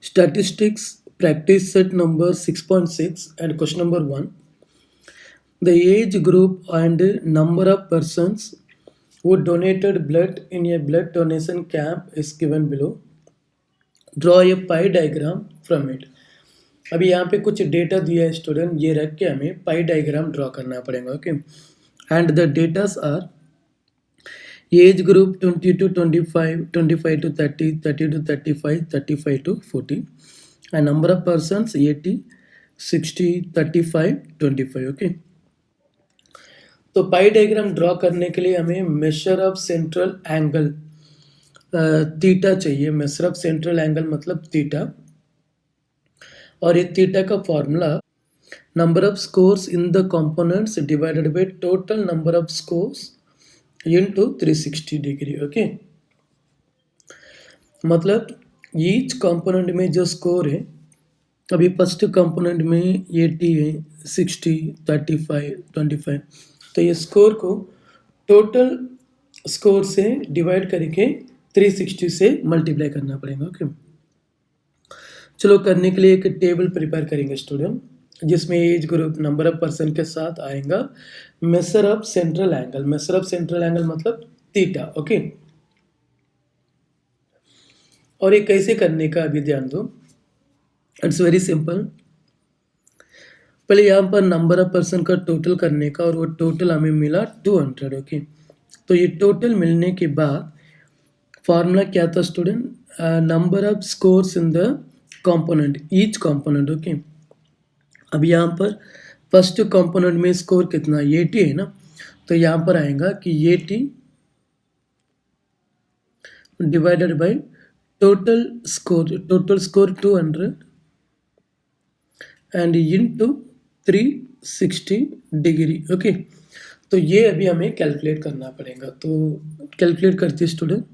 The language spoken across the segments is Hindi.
Statistics practice set number 6.6 and question number 1. The age group and number of persons who donated blood in a blood donation camp is given below. Draw a pie diagram from it. अभी यहाँ पे कुछ डेटा दिया है स्टूडेंट, ये रख के हमें पाई डायग्राम ड्रॉ करना पड़ेगा. Okay, and the datas are age group 20 to 25, 25 to 30, 30 to 35, 35 to 40, and number of persons 80, 60, 35, 25. Okay, तो पाई डायग्राम ड्रॉ करने के लिए हमें major of central angle theta चाहिए. मेजर ऑफ सेंट्रल एंगल मतलब थीटा, और ये थीटा का formula number of scores in the components divided by total number of scores into 360 degree. Okay, मतलब ईच कंपोनेंट में जो स्कोर है, अभी फर्स्ट कंपोनेंट में 80 है, 60, 35, 25, तो ये स्कोर को टोटल स्कोर से डिवाइड करके 360 से मल्टीप्लाई करना पड़ेगा. ओके, चलो करने के लिए एक टेबल प्रिपेयर करेंगे स्टूडेंट, जिसमें age group number of person के साथ आएगा major of central angle. Major of central angle मतलब थीटा. ओके, और ये कैसे करने का अभी ध्यान दो. It's very simple. पहले यहाँ पर नंबर ऑफ पर्सन का टोटल करने का, और वो टोटल हमें मिला 200. ओके, तो ये टोटल मिलने के बाद फॉर्मूला क्या था student? Number of scores in the component, each component. Okay, अब यहाँ पर फर्स्ट कंपोनेंट में स्कोर कितना 80 है ना, तो यहाँ पर आएगा कि 80 divided by total score 200 and into 360 degree. Okay, तो ये अभी हमें कैलकुलेट करना पड़ेगा. तो कैलकुलेट करते स्टूडेंट,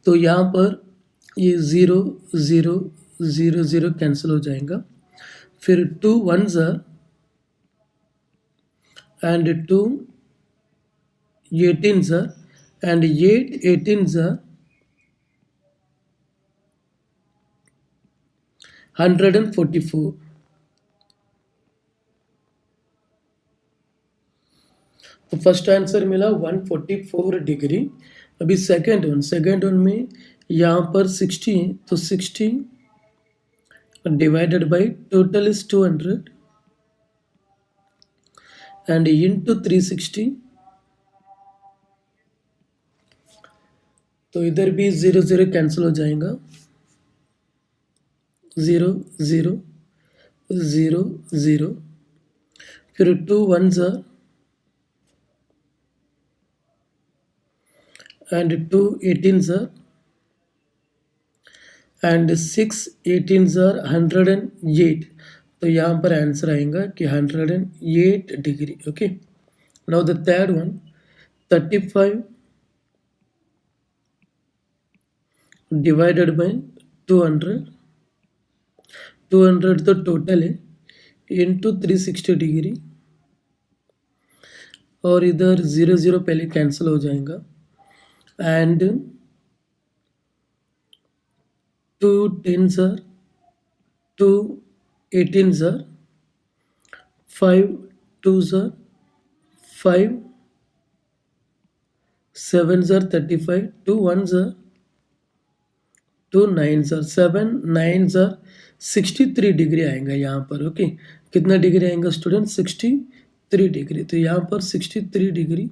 तो यहाँ पर ये 0 0 0 0 कैंसिल हो जाएगा, फिर 2 1s and 2 18s and 8 18s 144. तो फर्स्ट आंसर मिला 144 डिग्री. अभी सेकेंड वन में यहाँ पर 60 है, तो 60 divided by total is 200 and into 360. तो इधर भी 0 0 कैंसिल हो जाएगा, 0 0 0 0, फिर 2 1s and 2 18s and 6 18s are 108. तो यहाँ पर आंसर आएगा कि 108 degree. Okay, now the third one 35 divided by 200. 200 तो टोटल है, इनटू 360 डिग्री, और इधर 0 0 पहले कैंसिल हो जाएगा, and 2 10s 2 18s 5 2s 5 7s 35, 2 1s 2 9s 7 9s 63 degree आएगा यहाँ पर. ओके, कितना डिग्री आएगा स्टूडेंट? 63 डिग्री. तो यहाँ पर 63 डिग्री.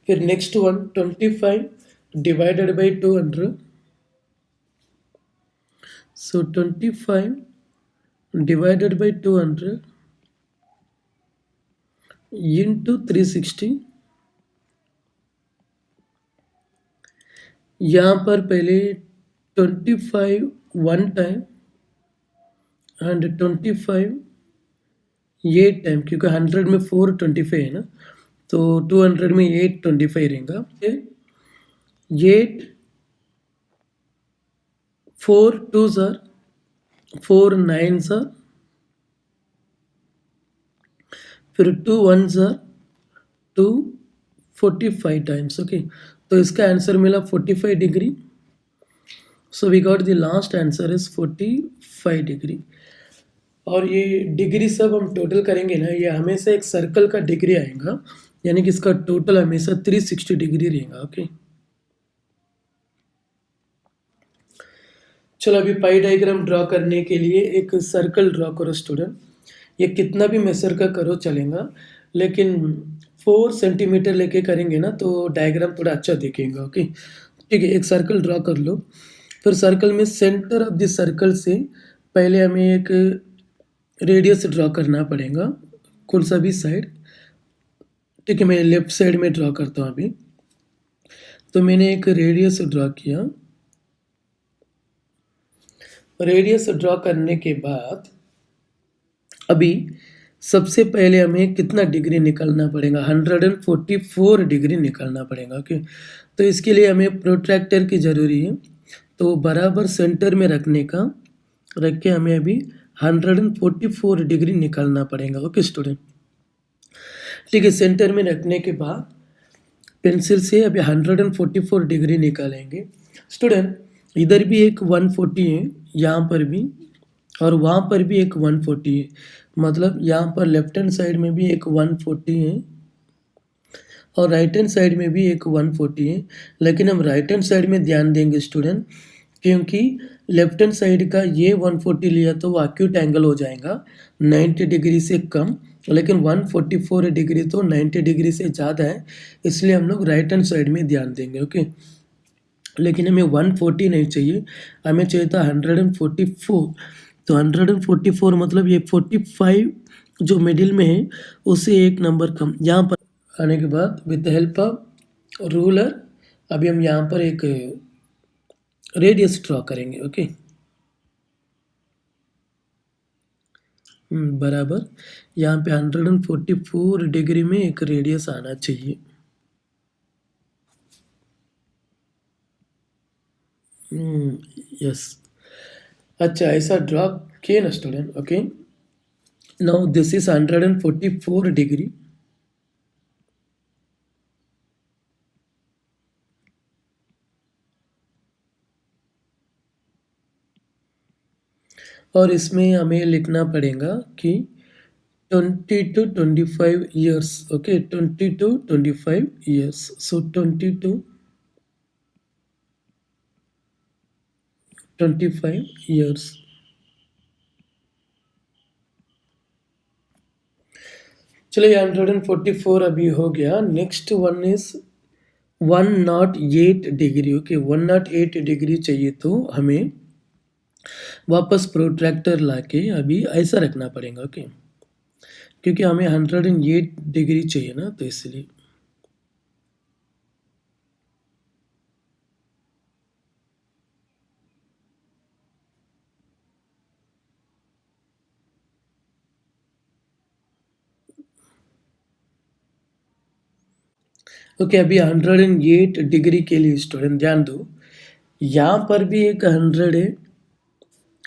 फिर next one 25 divided by 200. So 25 divided by 200 into 360. यहाँ पर पहले 25 वन टाइम एंड 25 ये टाइम, क्योंकि 100 में 4 25 है ना, तो 200 में 8 25 रहेगा. 8 4 2s 4 9s, फिर 2 1s 2 45 टाइम्स. ओके, तो इसका आंसर मिला 45 degree. So we got the last answer is 45 degree. और ये डिग्री सब हम टोटल करेंगे ना, ये हमेशा एक सर्कल का डिग्री आएगा, यानी कि इसका टोटल हमेशा 360 डिग्री रहेगा। ओके, चलो अभी पाई डायग्राम ड्रॉ करने के लिए एक सर्कल ड्रॉ करो स्टूडेंट। ये कितना भी मेजर का करो चलेगा, लेकिन 4 सेंटीमीटर लेके करेंगे ना तो डायग्राम थोड़ा अच्छा दिखेगा। ओके, ठीक है, एक सर्कल ड्रॉ कर लो। फिर सर्कल में सेंटर ऑफ द सर्कल से पहले हमें एक रेडियस ड्रॉ करना पड़ेगा, कौन सा भी साइड। ठीक है, मैं लेफ्ट साइड में ड्रॉ करता हूँ अभी। तो मैंने एक रेडियस ड्रॉ किया। रेडियस ड्रॉ करने के बाद अभी सबसे पहले हमें कितना डिग्री निकालना पड़ेगा, 144 डिग्री निकालना पड़ेगा। ओके, तो इसके लिए हमें प्रोट्रैक्टर की ज़रूरी है। तो बराबर सेंटर में रख के हमें अभी 144 डिग्री निकालना पड़ेगा। ओके स्टूडेंट, ठीक है, सेंटर में रखने के बाद पेंसिल से अभी 144 डिग्री निकालेंगे। स्टूडेंट, इधर भी एक 140 है, यहाँ पर भी, और वहाँ पर भी एक 140 है। मतलब यहाँ पर लेफ्ट हैंड साइड में भी एक 140 है और राइट हैंड साइड में भी एक 140 है। लेकिन हम राइट हैंड साइड में ध्यान देंगे स्टूडेंट, क्योंकि लेफ्ट हैंड साइड का ये 140 लिया तो वो एक्यूट एंगल हो जाएगा 90 डिग्री से कम, लेकिन 144 डिग्री तो 90 डिग्री से ज़्यादा है, इसलिए हम लोग राइट हैंड साइड में ध्यान देंगे। ओके, लेकिन हमें 140 नहीं चाहिए, हमें चाहिए था 144। तो 144 मतलब ये 45 जो मिडिल में है उससे एक नंबर कम। यहाँ पर आने के बाद विद हेल्प ऑफ रूलर अभी हम यहाँ पर एक रेडियस ड्रॉ करेंगे। ओके, बराबर यहाँ पे 144 डिग्री में एक रेडियस आना चाहिए। यस, अच्छा ऐसा ड्रॉ किए ना student. Okay, now this is 144 degree. और इसमें हमें लिखना पड़ेगा कि 20 to 25 years। Okay, 20 to 25 years। So 20 to 25 years। चलिए 144 अभी हो गया। Next one is 108 degree. Okay, 108 degree चाहिए तो हमें वापस प्रोट्रैक्टर लाके अभी ऐसा रखना पड़ेगा। ओके, क्योंकि हमें 108 डिग्री चाहिए ना, तो इसलिए। ओके, अभी 108 डिग्री के लिए स्टूडेंट ध्यान दो, यहाँ पर भी एक 100 है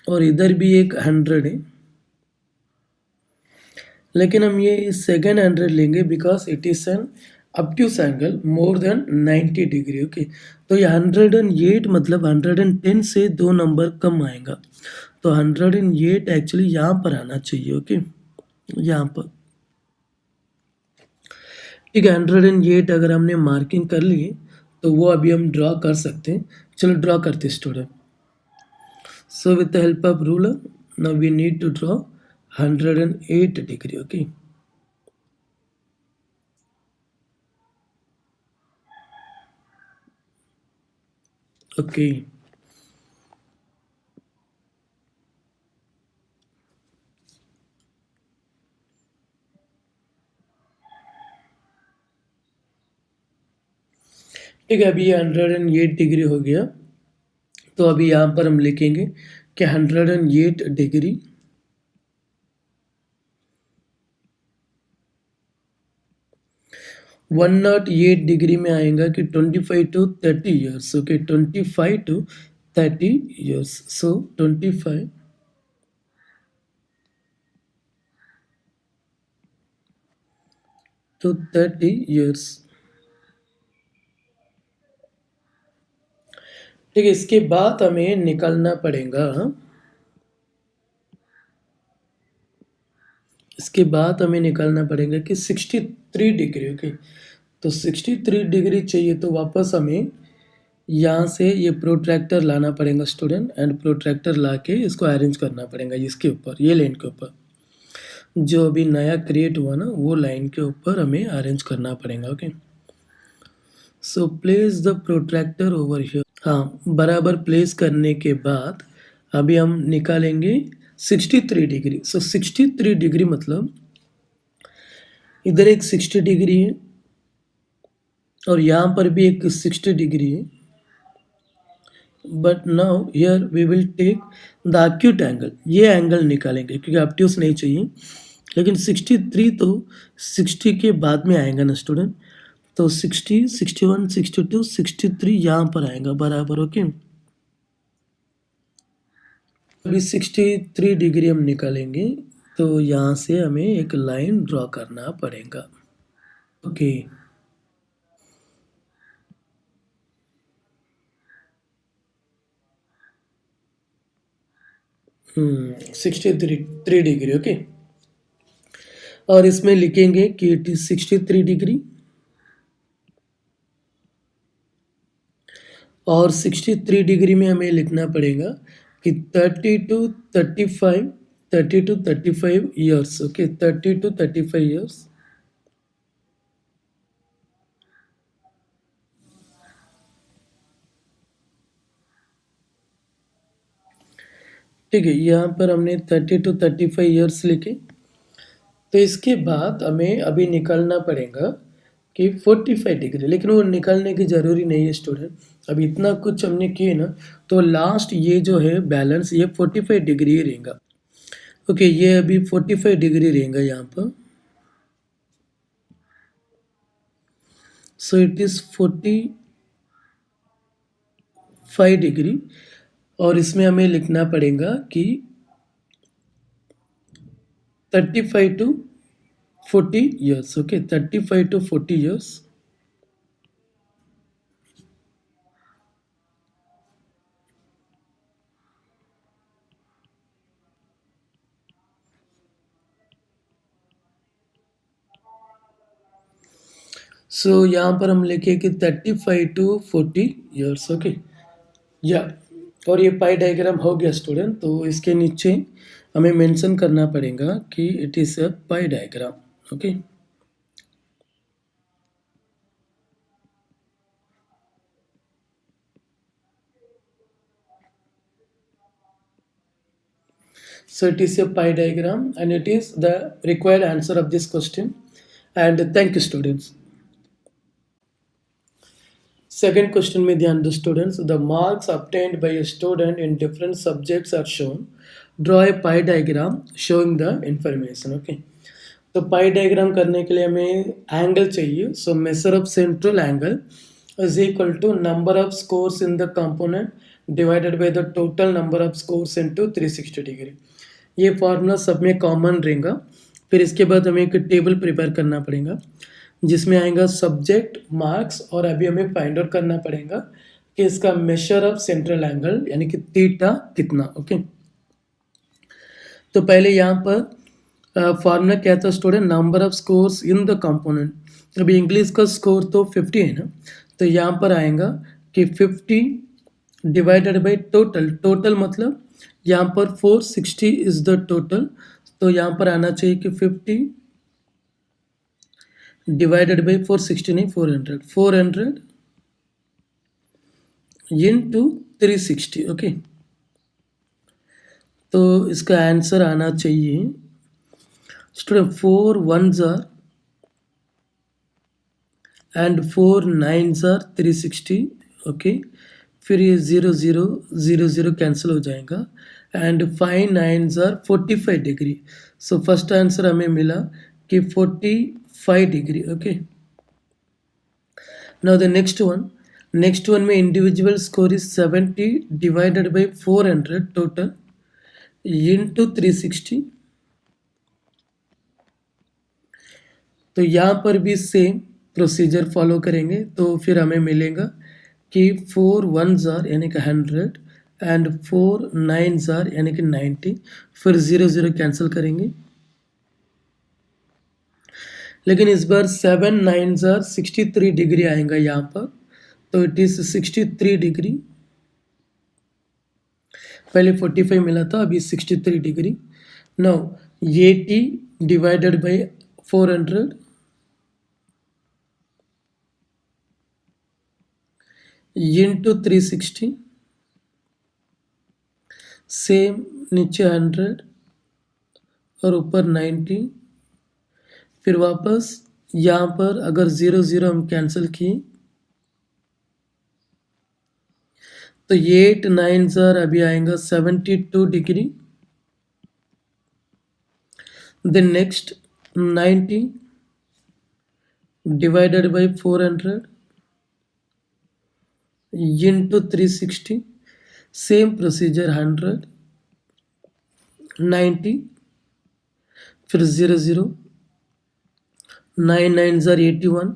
और इधर भी एक 100 है, लेकिन हम ये सेकेंड 100 लेंगे because it is an obtuse angle more than 90 degree. Okay, तो ये 108 मतलब 110 से 2 नंबर कम आएगा, तो 108 एक्चुअली यहाँ पर आना चाहिए। ओके, यहाँ पर, ठीक है, 108 अगर हमने मार्किंग कर ली तो वो अभी हम ड्रॉ कर सकते हैं। चलो ड्रॉ करते student. So with the help of ruler, now we need to draw 108 degree. Okay. Okay. ठीक है, अभी ये 108 डिग्री हो गया, तो अभी यहाँ पर हम लिखेंगे कि 108 डिग्री 108 डिग्री में आएगा कि 25 to 30 years। Okay, 25 to 30 years। So 25 to 30 years। ठीक है, इसके बाद हमें निकालना पड़ेगा, इसके बाद हमें निकालना पड़ेगा कि 63 डिग्री। ओके, तो 63 डिग्री चाहिए तो वापस हमें यहाँ से ये प्रोट्रैक्टर लाना पड़ेगा स्टूडेंट, एंड प्रोट्रैक्टर ला के इसको अरेंज करना पड़ेगा इसके ऊपर, ये लाइन के ऊपर जो अभी नया क्रिएट हुआ ना वो लाइन के ऊपर हमें अरेंज करना पड़ेगा। Okay, so place the protractor over here. हाँ, बराबर प्लेस करने के बाद अभी हम निकालेंगे 63 डिग्री। सो 63 डिग्री मतलब इधर एक 60 डिग्री है और यहाँ पर भी एक 60 डिग्री है, but now here we will take the acute angle, ये एंगल निकालेंगे क्योंकि ऑब्ट्यूस नहीं चाहिए। लेकिन 63 तो 60 के बाद में आएगा ना स्टूडेंट, तो 60, 61, 62, 63 यहाँ पर आएगा बराबर। ओके, अभी 63 डिग्री हम निकालेंगे तो यहाँ से हमें एक लाइन ड्रॉ करना पड़ेगा। Okay, 63 degree. ओके, और इसमें लिखेंगे कि इट इज 63 डिग्री और 63 डिग्री में हमें लिखना पड़ेगा कि 30 to 35 years. Okay, 30 to 35 years. ठीक है, यहाँ पर हमने 30 टू 35 ईयर्स लिखे। तो इसके बाद हमें अभी निकालना पड़ेगा कि 45 डिग्री, लेकिन वो निकालने की ज़रूरी नहीं है स्टूडेंट। अभी इतना कुछ हमने किए ना, तो लास्ट ये जो है बैलेंस ये 45 डिग्री ही रहेगा। ओके, ये अभी 45 डिग्री रहेगा यहाँ पर। सो इट इज़ 45 डिग्री और इसमें हमें लिखना पड़ेगा कि 35 to 40 years. Okay, 35 to 40 years. So यहाँ पर हम लिखे कि 35 टू 40 ईयर्स। ओके, या और ये पाई डायग्राम हो गया स्टूडेंट। तो इसके नीचे हमें मेंशन करना पड़ेगा कि it is a pi diagram. Okay, so it is a pie diagram and it is the required answer of this question. And thank you students. Second question में ध्यान दो students. The marks obtained by a student in different subjects are shown. Draw a pie diagram showing the information. Okay. तो पाई डायग्राम करने के लिए हमें एंगल चाहिए। So measure of central angle is equal to number of scores in the component divided by the total number of scores into 360 degree. ये फॉर्मूला सब में कॉमन रहेगा। फिर इसके बाद हमें एक टेबल प्रिपेयर करना पड़ेगा जिसमें आएगा सब्जेक्ट, मार्क्स, और अभी हमें फाइंड आउट करना पड़ेगा कि इसका मेजर ऑफ सेंट्रल एंगल यानी कि थीटा कितना। ओके, तो पहले यहाँ पर फॉर्मूला क्या था student, number of scores in the component. अभी इंग्लिश का स्कोर तो 50 है ना, तो यहाँ पर आएगा कि 50 डिवाइडेड बाई टोटल। टोटल मतलब यहाँ पर 460 इज द टोटल, तो यहाँ पर आना चाहिए कि 50 डिवाइडेड बाई 460 नहीं 400 इनटू 360। ओके, तो इसका आंसर आना चाहिए student 4 1s are and 4 9s are 360। ओके, फिर ये 0 0 0 0 कैंसिल हो जाएगा and 5 9s are 45 degree. So first answer हमें मिला कि 45 degree. Okay, now the next one में individual score is 70 divided by 400 total into 360। तो यहाँ पर भी सेम प्रोसीजर फॉलो करेंगे तो फिर हमें मिलेगा कि 4 1s आर यानी कि 100 एंड 4 9s आर यानी कि 90, फिर 0 कैंसिल करेंगे। लेकिन इस बार 7 9s आर 63 डिग्री आएगा यहाँ पर, तो इट इज 63 डिग्री। पहले 45 मिला था, अभी 63 degree. Now 80 divided by 400 into 360, same नीचे 100 और ऊपर 90, फिर वापस यहाँ पर अगर 0 हम कैंसिल किए तो 8 9s आर अभी आएगा 72 degree. Then next 90 divided by 400 into 360, same procedure 100 90, फिर 0 9 9s आर 81,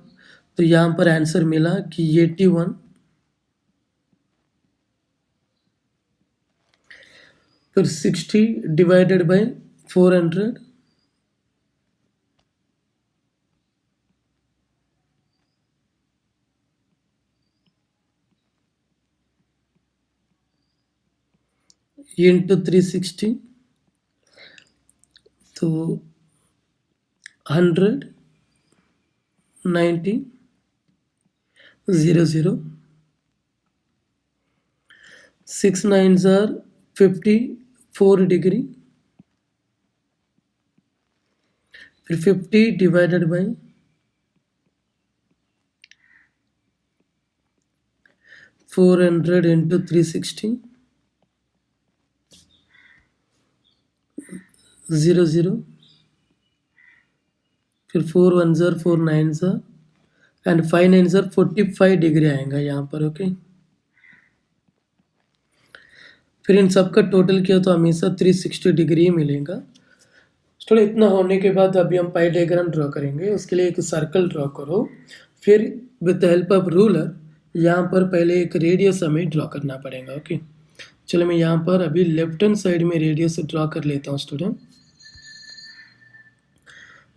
तो यहाँ पर आंसर मिला कि 81। फिर 60 डिवाइडेड बाय 400 into 360, तो 100 90 0 6 9s आर 54 डिग्री, फिर 50 डिवाइडेड बाय 400 into 360 0 फिर 4 1s are 4 9s are and 5 9s are 45 degree आएगा यहाँ पर। ओके, फिर इन सब का टोटल किया तो हमेशा 360 डिग्री मिलेगा। स्टूडेंट इतना होने के बाद अभी हम पाई डायग्राम ड्रॉ करेंगे। उसके लिए एक सर्कल ड्रॉ करो, फिर with the help of ruler यहाँ पर पहले एक रेडियस हमें ड्रॉ करना पड़ेगा। ओके, चलो मैं यहाँ पर अभी लेफ्ट हैंड साइड में रेडियस ड्रॉ कर लेता हूँ स्टूडेंट।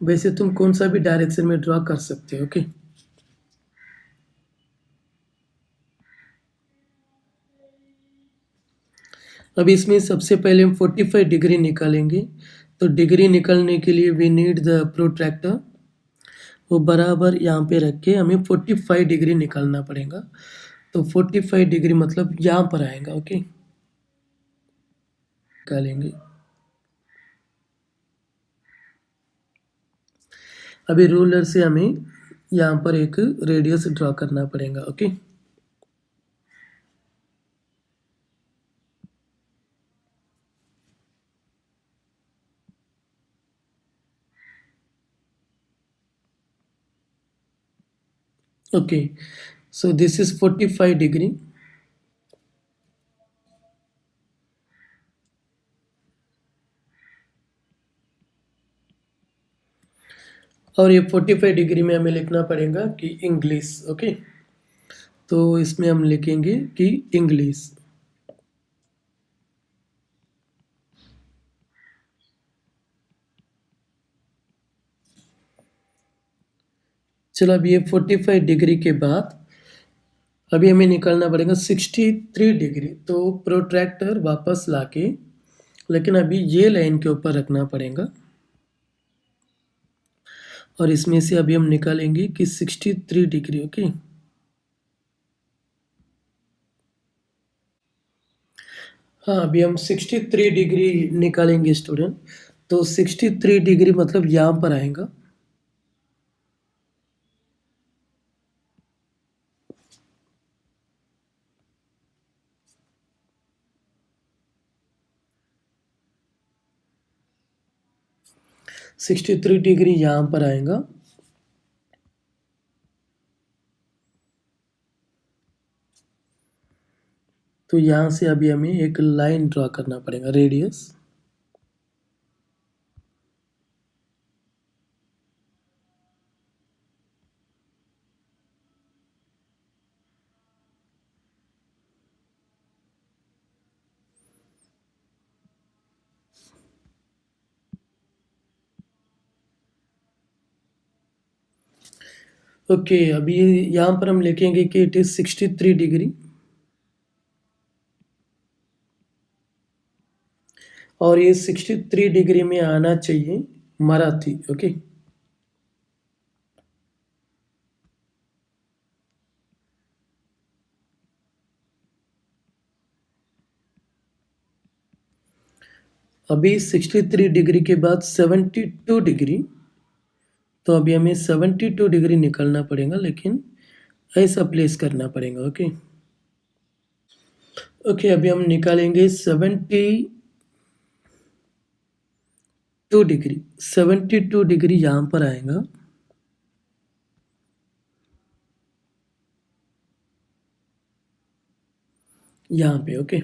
वैसे तुम कौन सा भी डायरेक्शन में ड्रॉ कर सकते हो। ओके, अब इसमें सबसे पहले हम 45 डिग्री निकालेंगे। तो डिग्री निकालने के लिए वी नीड द प्रोट्रैक्टर, वो बराबर यहाँ पे रख के हमें 45 डिग्री निकालना पड़ेगा। तो 45 डिग्री मतलब यहाँ पर आएगा। ओके, निकालेंगे। अभी रूलर से हमें यहाँ पर एक रेडियस ड्रॉ करना पड़ेगा। Okay, okay, so this is 45 degree. और ये 45 डिग्री में हमें लिखना पड़ेगा कि इंग्लिश। ओके, तो इसमें हम लिखेंगे कि इंग्लिश। चलो अब ये 45 डिग्री के बाद अभी हमें निकालना पड़ेगा 63 डिग्री। तो प्रोट्रैक्टर वापस लाके, लेकिन अभी ये लाइन के ऊपर रखना पड़ेगा और इसमें से अभी हम निकालेंगे कि 63 डिग्री। ओके, हाँ अभी हम 63 डिग्री निकालेंगे स्टूडेंट। तो 63 डिग्री मतलब यहाँ पर आएगा। सिक्सटी थ्री डिग्री यहाँ पर आएगा। तो यहाँ से अभी हमें एक लाइन ड्रॉ करना पड़ेगा, रेडियस। ओके, अभी यहाँ पर हम लिखेंगे कि इट इज 63 डिग्री, और ये 63 डिग्री में आना चाहिए मराठी। ओके, अभी 63 डिग्री के बाद 72 डिग्री, तो अभी हमें 72 डिग्री निकलना पड़ेगा, लेकिन ऐसा प्लेस करना पड़ेगा। ओके, ओके, अभी हम निकालेंगे 72 डिग्री। 72 डिग्री यहाँ पर आएगा, यहाँ पे। Okay,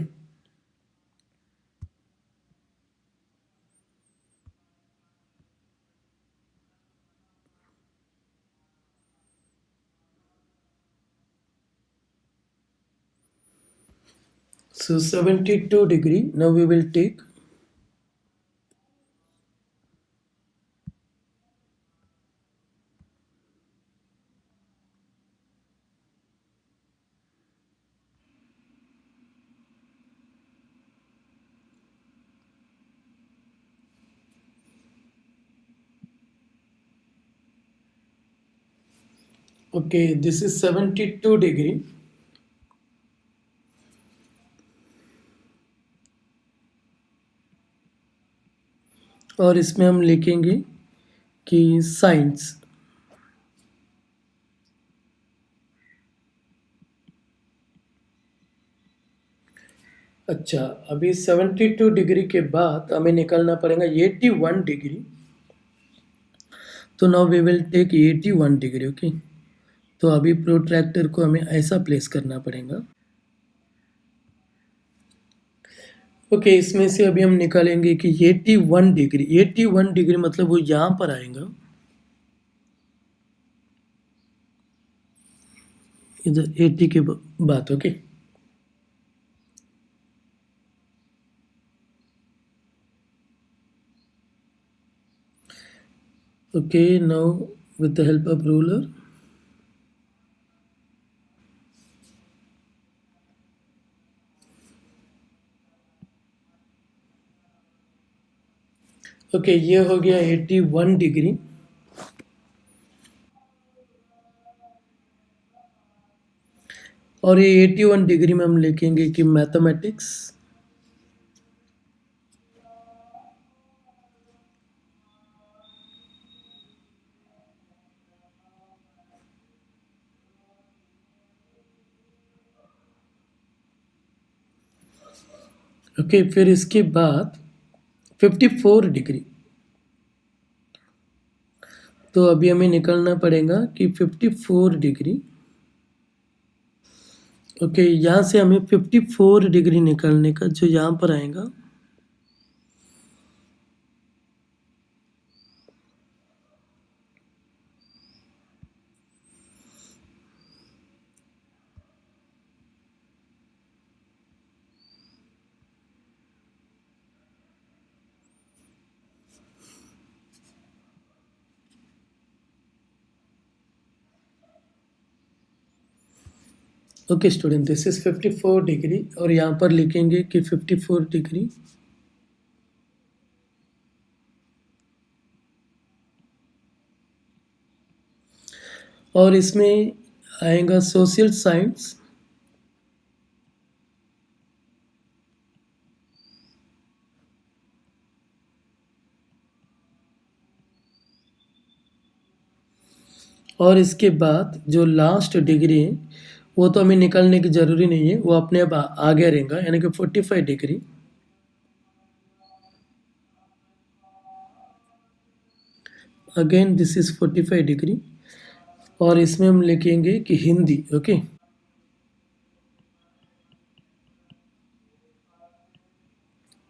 so 72 degree, now we will take okay, this is 72 degree, और इसमें हम लिखेंगे कि साइंस। अच्छा, अभी 72 डिग्री के बाद हमें निकलना पड़ेगा 81 डिग्री, तो now we will take 81 degree. Okay, तो अभी प्रोट्रैक्टर को हमें ऐसा प्लेस करना पड़ेगा। ओके, इसमें से अभी हम निकालेंगे कि 81 डिग्री, 81 डिग्री मतलब वो यहाँ पर आएगा, इधर 80 के बाद। Okay, okay, now with the help of ruler, okay, ये हो गया 81 डिग्री। और ये 81 डिग्री में हम लिखेंगे कि मैथमेटिक्स। ओके, फिर इसके बाद 54 डिग्री, तो अभी हमें निकलना पड़ेगा कि 54 डिग्री। ओके, यहाँ से हमें 54 डिग्री निकालने का, जो यहाँ पर आएगा, okay student, this is 54 degree, और यहाँ पर लिखेंगे कि 54 डिग्री, और इसमें आएगा सोशल साइंस। और इसके बाद जो लास्ट डिग्री है, वो तो हमें निकालने की ज़रूरी नहीं है, वो अपने आप आगे रहेगा, यानी कि 45 degree. Again this is 45 degree, और इसमें हम लिखेंगे कि Hindi. Okay,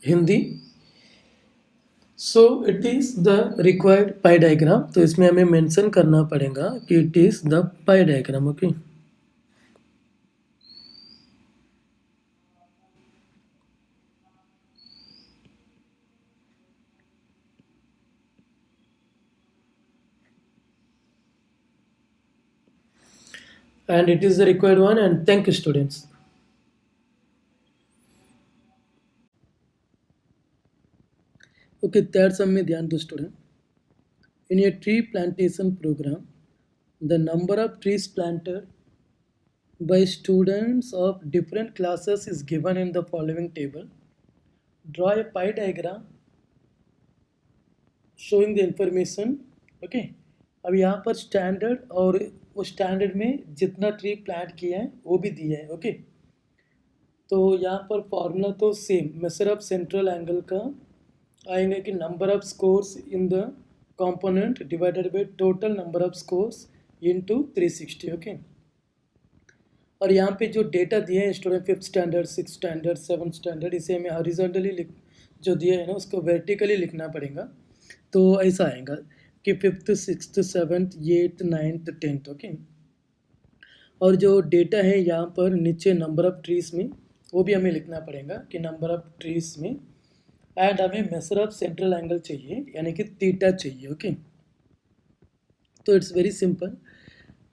Hindi. So it is the required pie diagram, तो इसमें हमें मेंशन करना पड़ेगा कि it is the pi diagram. Okay, and it is the required one. And thank you, students. Okay, third sum में ध्यान दो student. In a tree plantation program, the number of trees planted by students of different classes is given in the following table. Draw a pie diagram showing the information. Okay. अब यहाँ पर स्टैंडर्ड और वो स्टैंडर्ड में जितना ट्री प्लांट किया है वो भी दिया है. ओके. तो यहाँ पर फॉर्मूला तो same major of central angle का आएंगे कि number of scores in the component divided by total number of scores into 360. Okay. और यहाँ पे जो डेटा दिए हैं student 5th standard 6th standard 7th standard इसे हमें हॉरिजॉन्टली लिख जो दिया है ना उसको वर्टिकली लिखना पड़ेगा. तो ऐसा आएगा कि 5th 6th 7th 8th 9th 10th. Okay. और जो डेटा है यहाँ पर नीचे नंबर ऑफ ट्रीज में वो भी हमें लिखना पड़ेगा कि नंबर ऑफ ट्रीज में. एंड हमें मेजर ऑफ सेंट्रल एंगल चाहिए यानी कि थीटा चाहिए. ओके. तो इट्स वेरी सिंपल.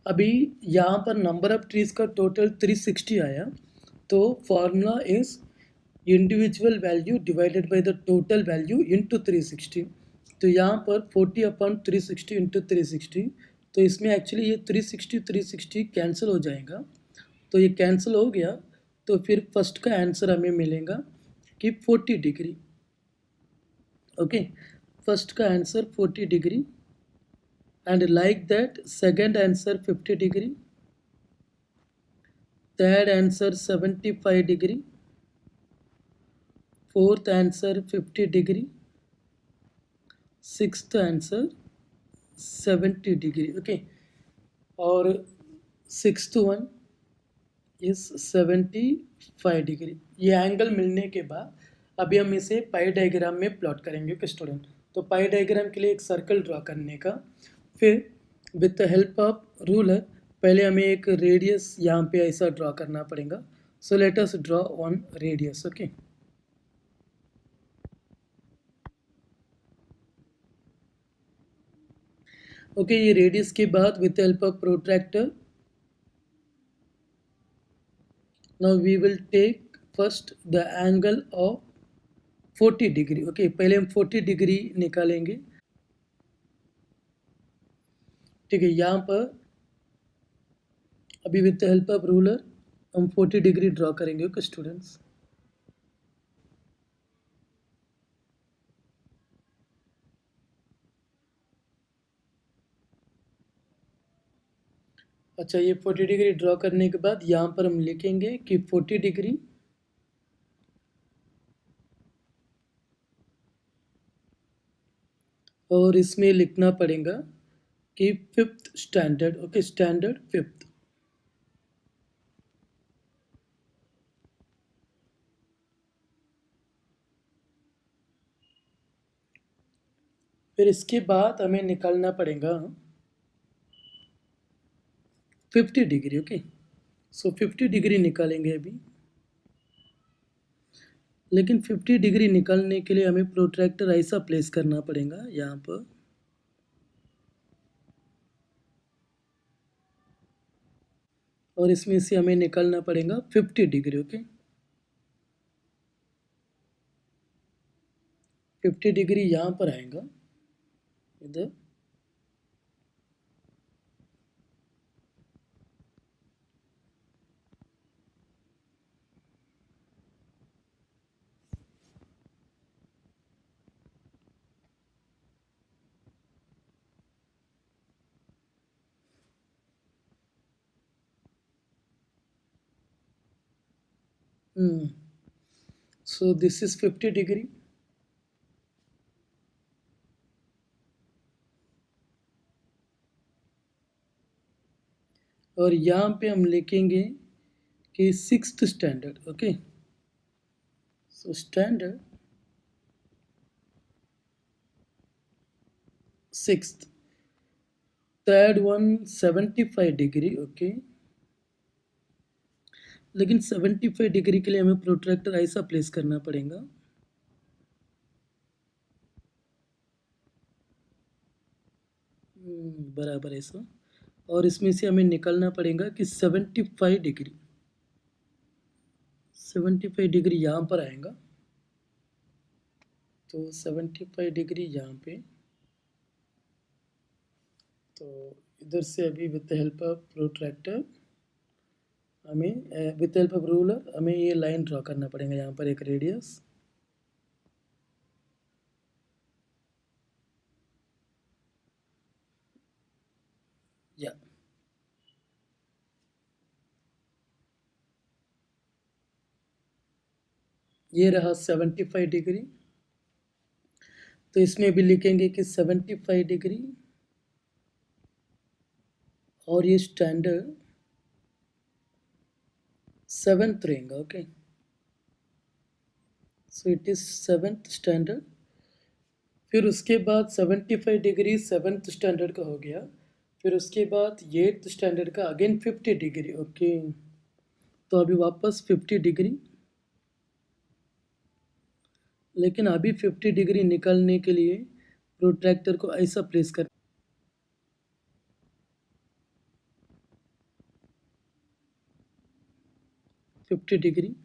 अभी यहाँ पर नंबर ऑफ ट्रीज का टोटल 360 आया. तो formula is individual value divided by the total value into 360. तो यहाँ पर 40/360 इंटू 360. तो इसमें एक्चुअली ये 360 कैंसिल हो जाएगा. तो ये कैंसिल हो गया. तो फिर फर्स्ट का आंसर हमें मिलेगा कि 40 डिग्री. ओके. फर्स्ट का answer 40 degree. And like that, second answer 50 degree, third answer 75 degree, fourth answer 50 degree, sixth answer 70 degree. Okay. और sixth one is 75 डिग्री. ये एंगल मिलने के बाद अभी हम इसे पाई डायग्राम में प्लॉट करेंगे. Okay student. तो पाई डायग्राम के लिए एक सर्कल ड्रॉ करने का. फिर with the help of ruler पहले हमें एक रेडियस यहाँ पे ऐसा ड्रॉ करना पड़ेगा. So let us draw on radius. Okay. Okay. ये रेडियस के बाद with help of protractor now we will take first the angle of 40 degree. Okay. पहले हम 40 डिग्री निकालेंगे. ठीक है. यहाँ पर अभी with the help of ruler हम 40 डिग्री ड्रॉ करेंगे. Okay students. अच्छा. ये 40 डिग्री ड्रॉ करने के बाद यहाँ पर हम लिखेंगे कि 40 डिग्री और इसमें लिखना पड़ेगा कि 5th standard. Okay. Standard 5th. फिर इसके बाद हमें निकालना पड़ेगा 50 डिग्री. ओके. सो 50 डिग्री निकालेंगे अभी. लेकिन 50 डिग्री निकालने के लिए हमें प्रोट्रैक्टर ऐसा प्लेस करना पड़ेगा यहाँ पर. और इसमें से हमें निकालना पड़ेगा 50 डिग्री. ओके. 50 डिग्री यहाँ पर आएगा इधर. So this is 50 degree. और यहाँ पे हम लिखेंगे कि 6th standard. Okay. So standard 6th. Third one 75 degree. Okay. लेकिन 75 डिग्री के लिए हमें प्रोट्रैक्टर ऐसा प्लेस करना पड़ेगा. बराबर ऐसा. और इसमें से हमें निकालना पड़ेगा कि 75 डिग्री यहाँ पर आएगा, तो 75 डिग्री यहाँ पे, तो इधर से अभी विद हेल्प ऑफ प्रोट्रैक्टर हमें विद हेल्प ऑफ रूलर हमें ये लाइन ड्रॉ करना पड़ेगा, यहाँ पर एक रेडियस, या ये रहा 75 डिग्री। तो इसमें भी लिखेंगे कि 75 डिग्री और ये स्टैंडर्ड 7th रहेगा। Okay, so it is 7th standard. फिर उसके बाद 75 डिग्री 7th स्टैंडर्ड का हो गया, फिर उसके बाद 8th स्टैंडर्ड का अगेन 50 डिग्री। ओके, तो अभी वापस 50 डिग्री, लेकिन अभी 50 डिग्री निकालने के लिए प्रोट्रैक्टर को ऐसा प्लेस कर 50 डिग्री,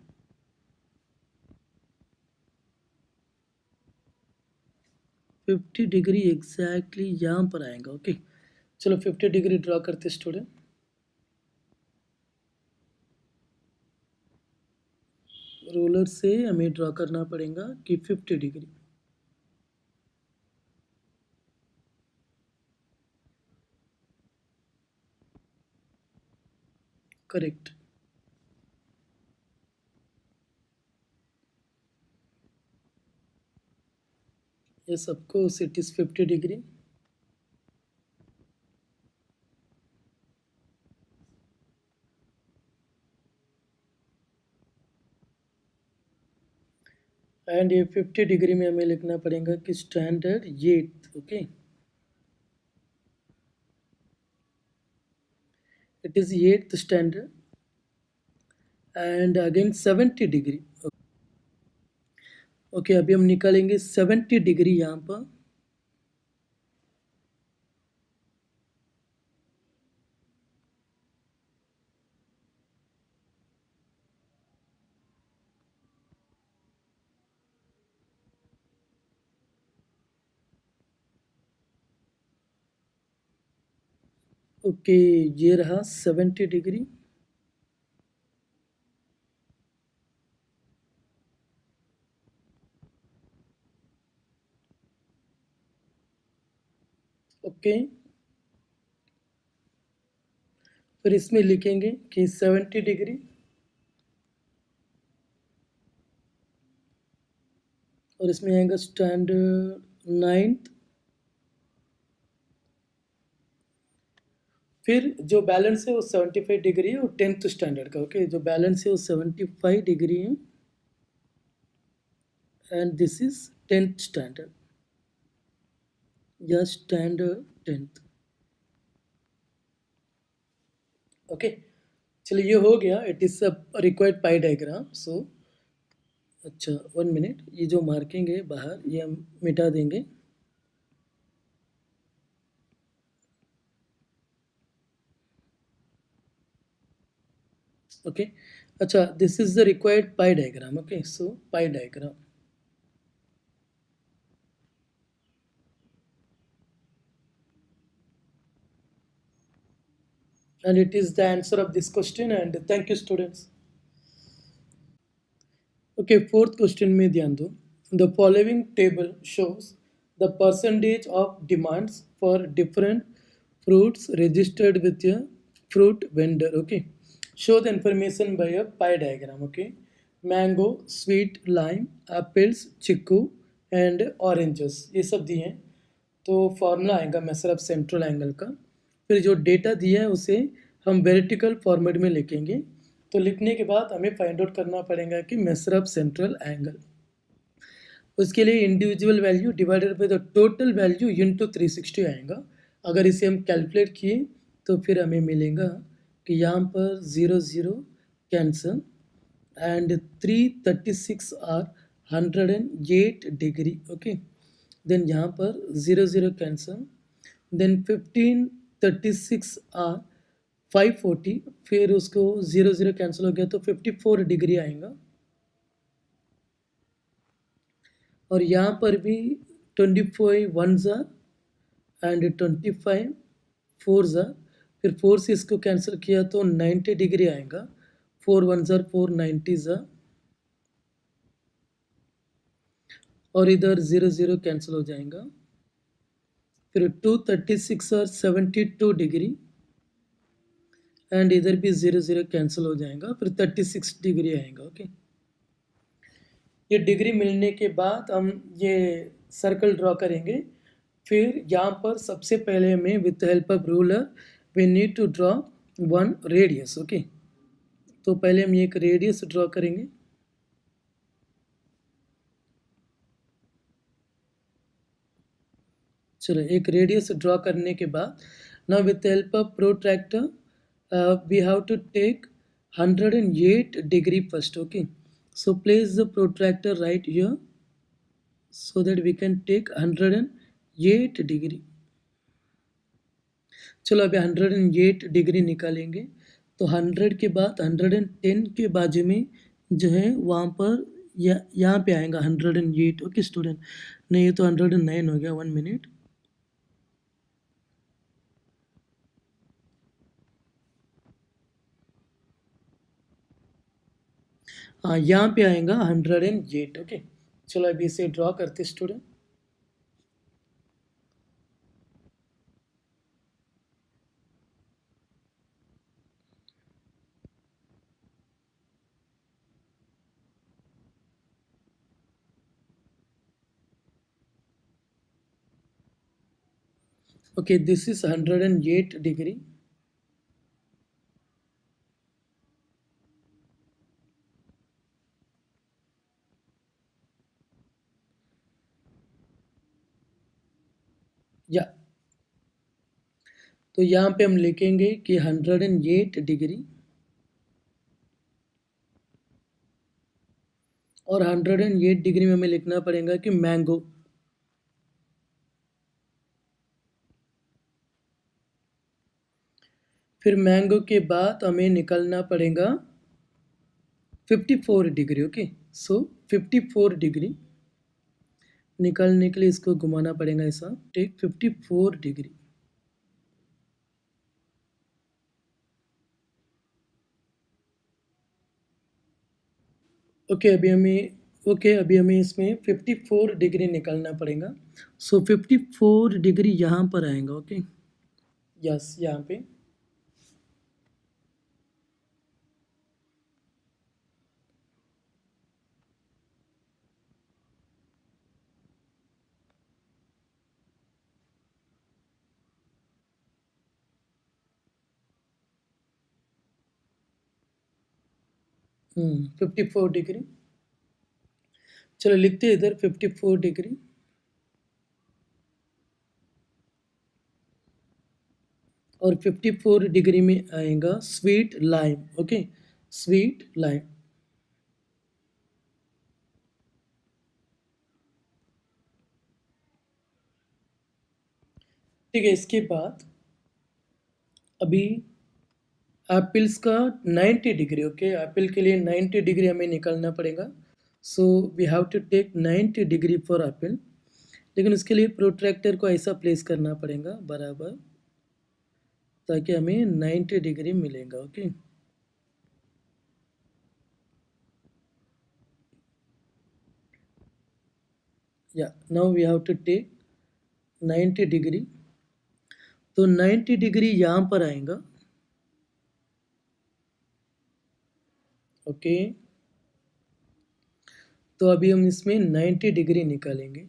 50 डिग्री एग्जैक्टली यहाँ पर आएगा। ओके, चलो 50 डिग्री ड्रॉ करते स्टूडेंट। रोलर से हमें ड्रॉ करना पड़ेगा कि 50 डिग्री। करेक्ट। ये सबको इट इज 50 डिग्री। एंड ये 50 डिग्री में हमें लिखना पड़ेगा कि standard 8th। Okay, it is 8th standard and again 70 degree. Okay, अभी हम निकालेंगे 70 डिग्री यहाँ पर। ओके, ये रहा 70 डिग्री। ओके, फिर इसमें लिखेंगे कि 70 डिग्री और इसमें आएगा स्टैंडर्ड 9th। फिर जो बैलेंस है वो 75 डिग्री है और 10th स्टैंडर्ड का। ओके, जो बैलेंस है वो 75 डिग्री है and this is 10th standard या स्टैंडर्ड 10th। ओके, चलिए ये हो गया। It is a required pie diagram. So अच्छा 1 मिनट, ये जो मार्किंग है बाहर ये हम मिटा देंगे। ओके, अच्छा this is the required pie diagram. Okay, so pi diagram and it is the answer of this question and thank you students. Okay, fourth question में ध्यान दो। The following table shows the percentage of demands for different fruits registered with a fruit vendor. Okay, show the information by a pie diagram. Okay, mango, sweet, lime, apples, chiku and oranges ये सब दिए हैं। तो फॉर्मूला आएगा मेजर ऑफ सेंट्रल एंगल का। फिर जो डेटा दिया है उसे हम वर्टिकल फॉर्मेट में लिखेंगे। तो लिखने के बाद हमें फाइंड आउट करना पड़ेगा कि मेजर ऑफ सेंट्रल एंगल। उसके लिए individual value divided by the total value into 360 आएगा। अगर इसे हम कैलकुलेट किए तो फिर हमें मिलेगा कि यहाँ पर 0 0 cancel and 336 are 108 degree. Okay, then यहाँ पर 0 0 कैंसल, देन 15 36 आर 540, फिर उसको 0 0 कैंसिल हो गया तो 54 डिग्री आएगा। और यहाँ पर भी 25 वन ज़ा एंड 25 फोर ज़ा, फिर 4 से इसको कैंसिल किया तो 90 डिग्री आएगा। 4 वन ज़ा 4, 90 ज़ा, और इधर 0 0 कैंसिल हो जाएगा। फिर 236 और 72 डिग्री, एंड इधर भी 0 0 कैंसिल हो जाएगा, फिर 36 डिग्री आएगा। ओके, ये डिग्री मिलने के बाद हम ये सर्कल ड्रॉ करेंगे। फिर यहाँ पर सबसे पहले हमें with help of ruler we need to draw one radius. Okay, तो पहले हम एक रेडियस ड्रॉ करेंगे। चलो, एक रेडियस ड्रॉ करने के बाद now with help of protractor we have to take 108 degree first. Okay, so place the protractor right here so that we can take 108 degree. चलो अभी 108 डिग्री निकालेंगे, तो 100 के बाद 110 के बाजू में जो है वहाँ पर यहाँ पे आएगा 108। ओके स्टूडेंट, नहीं ये तो 109 हो गया। 1 मिनट, हाँ यहाँ पे आएगा 108। ओके, चलो अभी इसे ड्रॉ करते student. Okay, this is 108 degree. या तो यहाँ पे हम लिखेंगे कि 108 डिग्री और 108 डिग्री में हमें लिखना पड़ेगा कि मैंगो। फिर मैंगो के बाद हमें निकलना पड़ेगा 54 डिग्री। ओके, सो 54 डिग्री निकालने के लिए इसको घुमाना पड़ेगा ऐसा, टेक 54 डिग्री। ओके, अभी हमें इसमें 54 डिग्री निकालना पड़ेगा। सो 54 डिग्री यहाँ पर आएगा। ओके, यस, यहाँ पे 54 डिग्री। चलो लिखते हैं इधर 54 डिग्री, और 54 डिग्री में आएगा sweet lime. Okay, sweet lime. ठीक है, इसके बाद अभी एप्पल्स का 90 डिग्री। ओके, एप्पल के लिए 90 डिग्री हमें निकालना पड़ेगा। So we have to take 90 degree for apple, लेकिन उसके लिए प्रोट्रैक्टर को ऐसा प्लेस करना पड़ेगा बराबर, ताकि हमें 90 डिग्री मिलेगा। ओके, या now we have to take 90 degree, तो 90 डिग्री यहाँ पर आएगा। ओके, तो अभी हम इसमें 90 डिग्री निकालेंगे।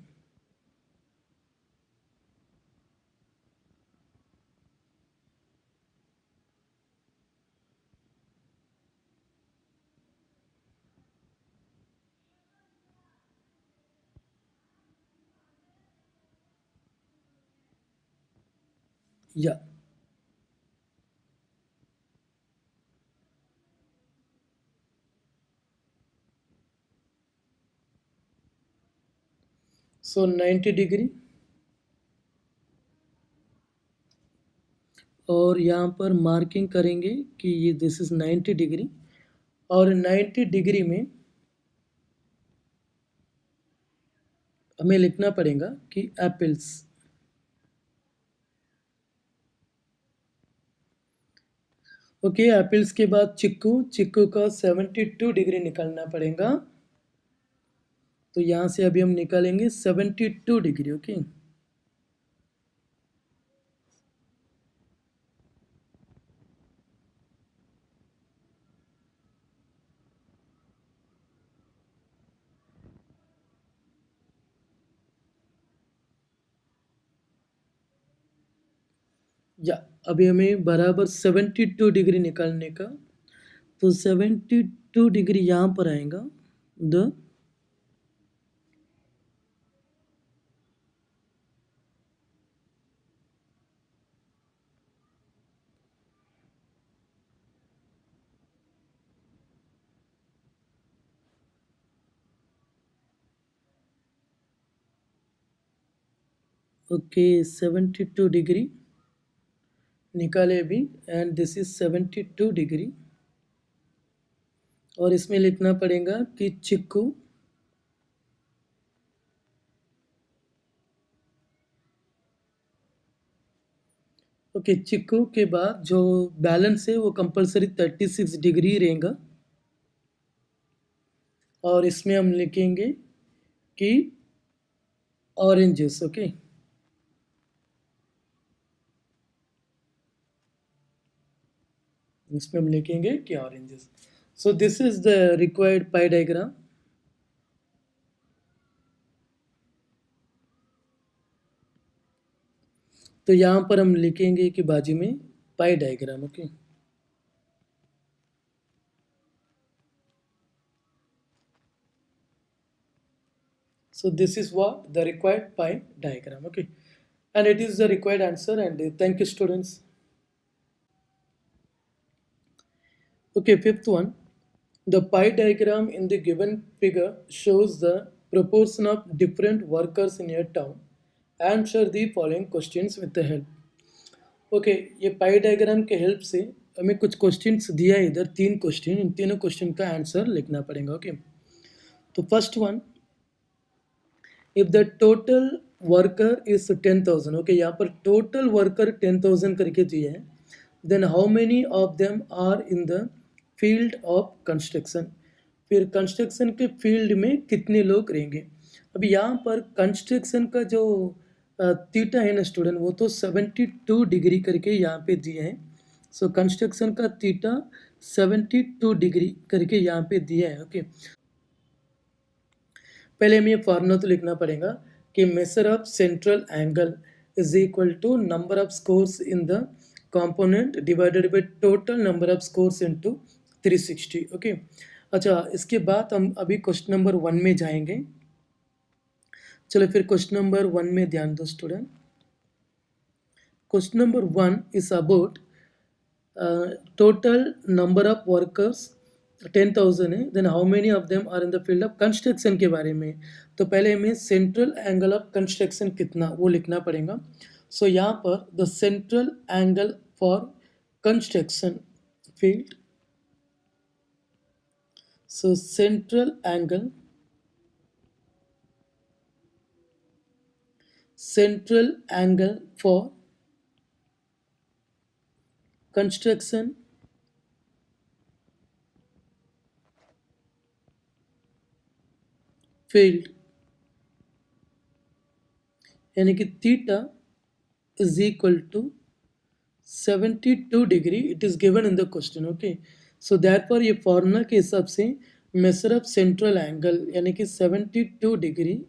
या सो 90 डिग्री और यहाँ पर मार्किंग करेंगे कि ये दिस इज 90 डिग्री, और 90 डिग्री में हमें लिखना पड़ेगा कि एप्पल्स। ओके, एप्पल्स के बाद चिक्कू, चिक्कू का 72 डिग्री निकालना पड़ेगा। तो यहाँ से अभी हम निकालेंगे 72 डिग्री। ओके, या अभी हमें बराबर 72 डिग्री निकालने का। तो 72 डिग्री यहाँ पर आएगा। द ओके 72 डिग्री निकाले अभी, एंड दिस इज 72 डिग्री। और इसमें लिखना पड़ेगा कि चिक्कू ओके, चिक्कू के बाद जो बैलेंस है वो कंपलसरी 36 डिग्री रहेगा। और इसमें हम लिखेंगे कि ऑरेंजेस। ओके, इसमें हम लिखेंगे कि oranges. So this is the required pie diagram. तो यहाँ पर हम लिखेंगे कि बाजू में पाई diagram. Okay, so this is what the required pie diagram. Okay, and it is the required answer, and thank you students. Okay, fifth one, the pie diagram in the given figure shows the proportion of different workers in a town. Answer the following questions with the help. Okay, ये पाई डायग्राम के हेल्प से हमें कुछ क्वेश्चंस दिया है इधर, 3 क्वेश्चन। इन तीनों क्वेश्चन का आंसर लिखना पड़ेगा। ओके, तो first one, if the total worker is 10,000। Okay, यहाँ पर टोटल वर्कर 10,000 करके दिया है, then how many of them are in the field of construction. फिर कंस्ट्रक्शन के फील्ड में कितने लोग रहेंगे। अभी यहाँ पर कंस्ट्रक्शन का जो थीटा है ना स्टूडेंट, वो तो 72 डिग्री करके यहाँ पे दिए हैं। सो कंस्ट्रक्शन का थीटा 72 डिग्री करके यहाँ पे दिया है। ओके, पहले हमें फॉर्मूला तो लिखना पड़ेगा कि measure of central angle is equal to number of scores in the component divided by total number of scores into 360। Okay, अच्छा, इसके बाद हम अभी क्वेश्चन नंबर 1 में जाएंगे। चलो फिर क्वेश्चन नंबर 1 में ध्यान दो student. Question number 1 is about total number of workers 10,000 है, then how many of them are in the field of construction के बारे में। तो पहले हमें सेंट्रल एंगल ऑफ कंस्ट्रक्शन कितना वो लिखना पड़ेगा। सो यहाँ पर the central angle for construction field, so central angle for construction field यानी कि theta is equal to 72 degree, it is given in the question. Okay, so therefore ये फॉर्मूला के हिसाब से मेजर ऑफ सेंट्रल एंगल यानी कि 72 degree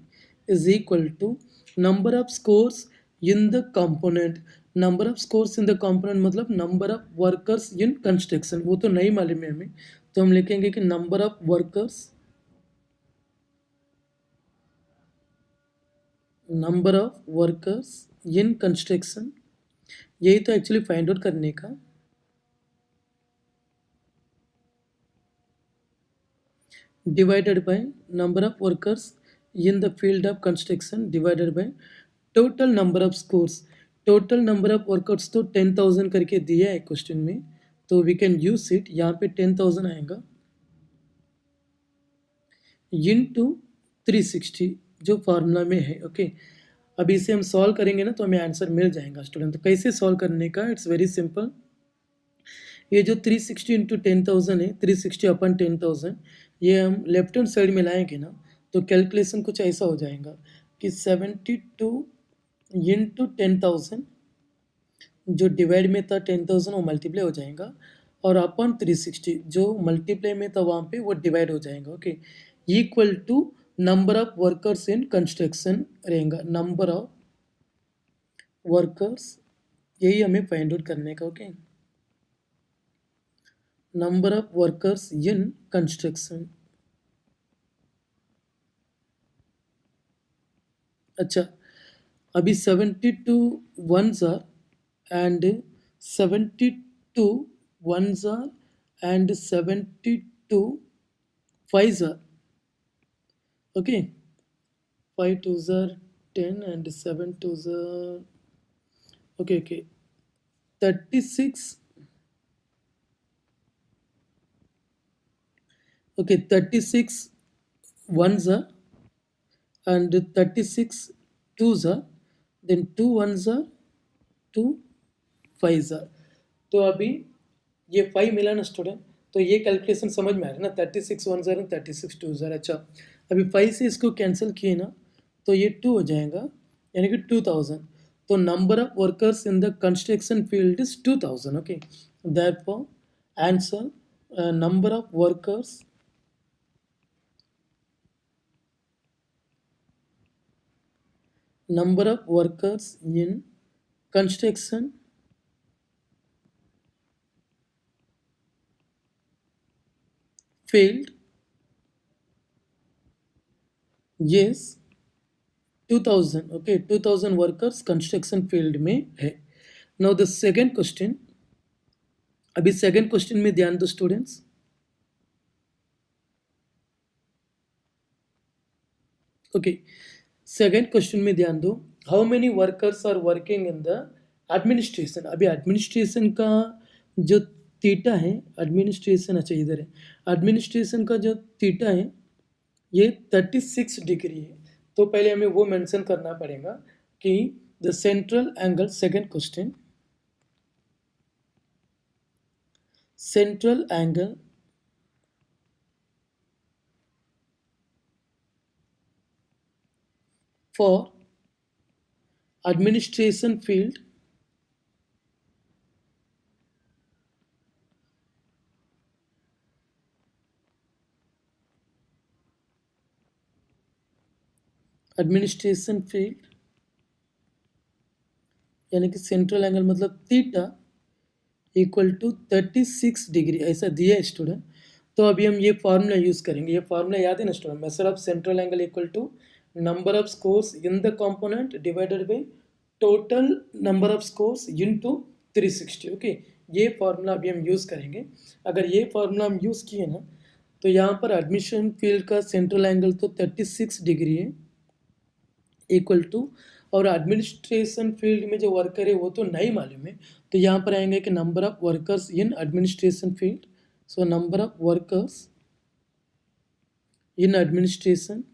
is equal to number of scores in the component. Number of scores in the component मतलब number of workers in construction, वो तो नहीं मालूम है हमें, तो हम लिखेंगे कि number of workers in construction. यही तो एक्चुअली फाइंड आउट करने का। Divided by number of workers in the field of construction divided by total number of scores. Total number of workers तो 10,000 करके दिया है क्वेश्चन में, तो वी कैन यूज इट। यहाँ पे 10,000 आएगा इंटू 360 जो फॉर्मूला में है। ओके, अब इसे हम सॉल्व करेंगे ना तो हमें आंसर मिल जाएगा स्टूडेंट। तो कैसे सॉल्व करने का, इट्स वेरी सिंपल। ये जो 360 इंटू 10,000 है, 360 अपन 10,000, ये हम लेफ्ट हैंड साइड में लाएंगे ना तो कैलकुलेशन कुछ ऐसा हो जाएगा कि 72 इंटू 10,000 जो डिवाइड में था 10,000 वो मल्टीप्लाई हो जाएगा, और अपन 360 जो मल्टीप्लाई में था वहाँ पे वो डिवाइड हो जाएगा। Okay, equal to number of workers in construction रहेगा, नंबर ऑफ वर्कर्स, यही हमें फाइंड आउट करने का। Okay, number of workers in construction. अच्छा, अभी 72 ones are and 72 ones are and 72 fives are. Okay, 5 twos are 10 and 7 twos are, okay, 36. Okay, 36 ones are and 36 twos are, then 2 ones are, 2 5s are. तो अभी ये 5 मिला ना स्टूडेंट, तो ये कैलकुलेशन समझ में आ रहा है ना, 36 1 ज़र 36 2 ज़र। अच्छा, अभी 5 से इसको कैंसिल किए ना तो ये 2 हो जाएगा, यानी कि 2000। तो number of workers in the construction field is 2000। Okay, therefore answer number of workers in construction field yes 2000। Okay, 2000 workers construction field में है। नाउ द सेकेंड क्वेश्चन, अभी सेकेंड क्वेश्चन में ध्यान दो स्टूडेंट्स। ओके, सेकेंड क्वेश्चन में ध्यान दो, how many workers are working in the administration. अभी एडमिनिस्ट्रेशन का जो थीटा है, एडमिनिस्ट्रेशन, अच्छा इधर है, एडमिनिस्ट्रेशन का जो थीटा है ये 36 डिग्री है। तो पहले हमें वो मेंशन करना पड़ेगा कि the central angle, second question, central angle for administration field यानी कि सेंट्रल एंगल मतलब थीटा इक्वल टू 36 डिग्री, ऐसा दिया है स्टूडेंट। तो अभी हम ये फार्मूला यूज करेंगे। ये फार्मूला याद है ना student, measure of central angle equal to number of scores in the component divided by total number of scores into 360। Okay, ये फार्मूला अभी हम यूज करेंगे। अगर ये फार्मूला हम यूज किए ना तो यहाँ पर एडमिशन फील्ड का सेंट्रल एंगल तो 36 डिग्री है इक्वल टू, और एडमिनिस्ट्रेशन फील्ड में जो वर्कर है वो तो नहीं मालूम है, तो यहाँ पर आएंगे कि number of workers in administration field. So number of workers in administration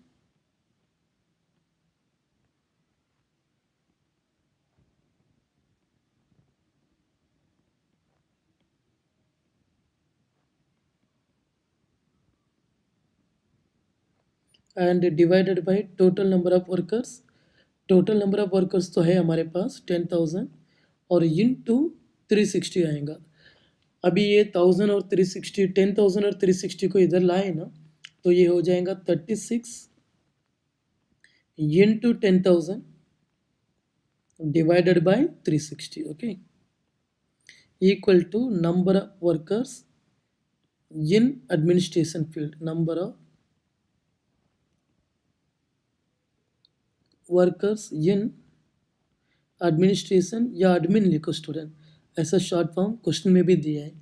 and divided by total number of workers. Total number of workers तो है हमारे पास 10,000 और इनटू 360 आएगा। अभी ये 1000 और 360, 10,000 और 360 को इधर लाए ना तो ये हो जाएगा 36 into 10,000 divided by 360। Okay, equal to number of workers in administration field, number of workers in administration, या एडमिन लिखो स्टूडेंट, ऐसा शॉर्ट फॉर्म क्वेश्चन में भी दिया है।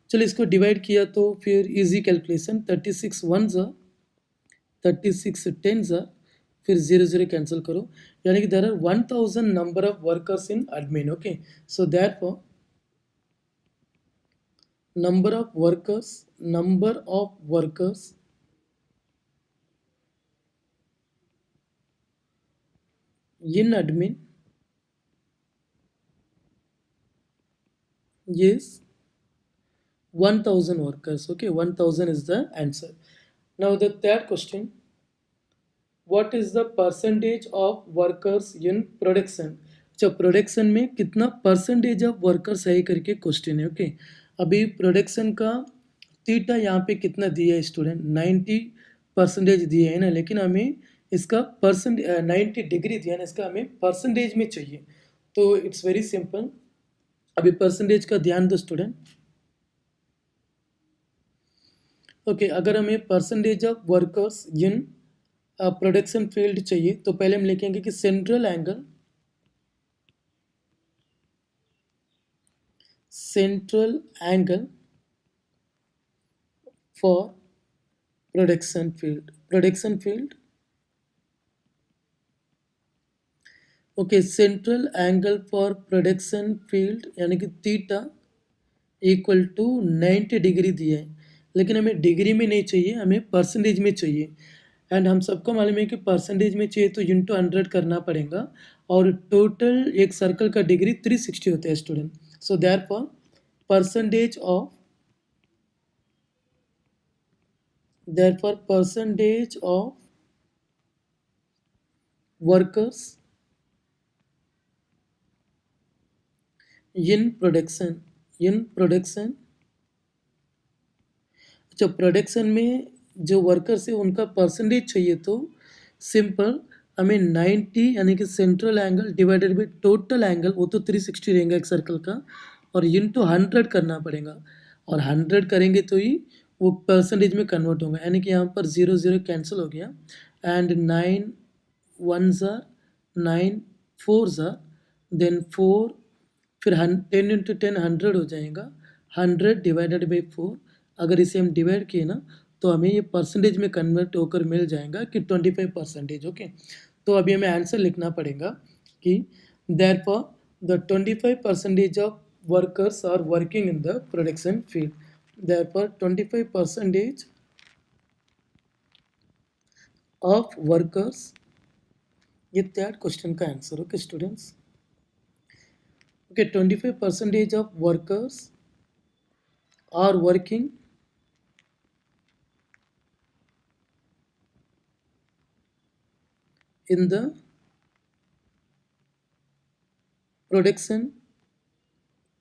चलो इसको डिवाइड किया तो फिर इजी कैलकुलेशन, 36 1 ज़ा, 36 10 ज़ा, फिर 0 कैंसिल करो, यानी कि there are 1000 number of workers in admin. Okay, so therefore number of workers in admin is 1000 workers. Okay, 1000 is the answer. Now the third question, what is the percentage of workers in production? अच्छा, प्रोडक्शन में कितना परसेंटेज ऑफ वर्कर्स है करके क्वेश्चन है. ओके, अभी प्रोडक्शन का थीटा यहाँ पे कितना दिया है स्टूडेंट, 90% दिया है ना, लेकिन हमें इसका 90 डिग्री दिया ना, इसका हमें परसेंटेज में चाहिए. तो इट्स वेरी सिंपल, अभी परसेंटेज का ध्यान दो स्टूडेंट. ओके, अगर हमें percentage of workers in production field चाहिए तो पहले हम लिखेंगे कि central angle for production field. Okay, central angle for production field यानी कि थीटा इक्वल टू 90 डिग्री दिया है, लेकिन हमें डिग्री में नहीं चाहिए, हमें परसेंटेज में चाहिए. एंड हम सबको मालूम है कि परसेंटेज में चाहिए तो इंटू 100 करना पड़ेगा, और टोटल एक सर्कल का डिग्री 360 होता है student. So therefore percentage of workers in production. अच्छा, प्रोडक्शन में जो वर्कर्स है उनका परसेंटेज चाहिए तो सिंपल, हमें 90 यानी कि central angle divided by total angle, वो तो 360 रहेगा एक सर्कल का, और इंटू 100 करना पड़ेगा, और 100 करेंगे तो ही वो परसेंटेज में कन्वर्ट होगा. यानी कि यहाँ पर 0 कैंसिल हो गया, and 9 1s are 9 4s are then 4, फिर 10 इंटू 10 100 हो जाएगा, 100 डिवाइडेड बाई 4. अगर इसे हम डिवाइड किए ना तो हमें ये परसेंटेज में कन्वर्ट होकर मिल जाएगा कि 25%. ओके, तो अभी हमें आंसर लिखना पड़ेगा कि therefore the 25% of workers are working in the production field. Therefore 25% of workers, ये थर्ड क्वेश्चन का answer. Okay students, okay, 25% of workers are working in the production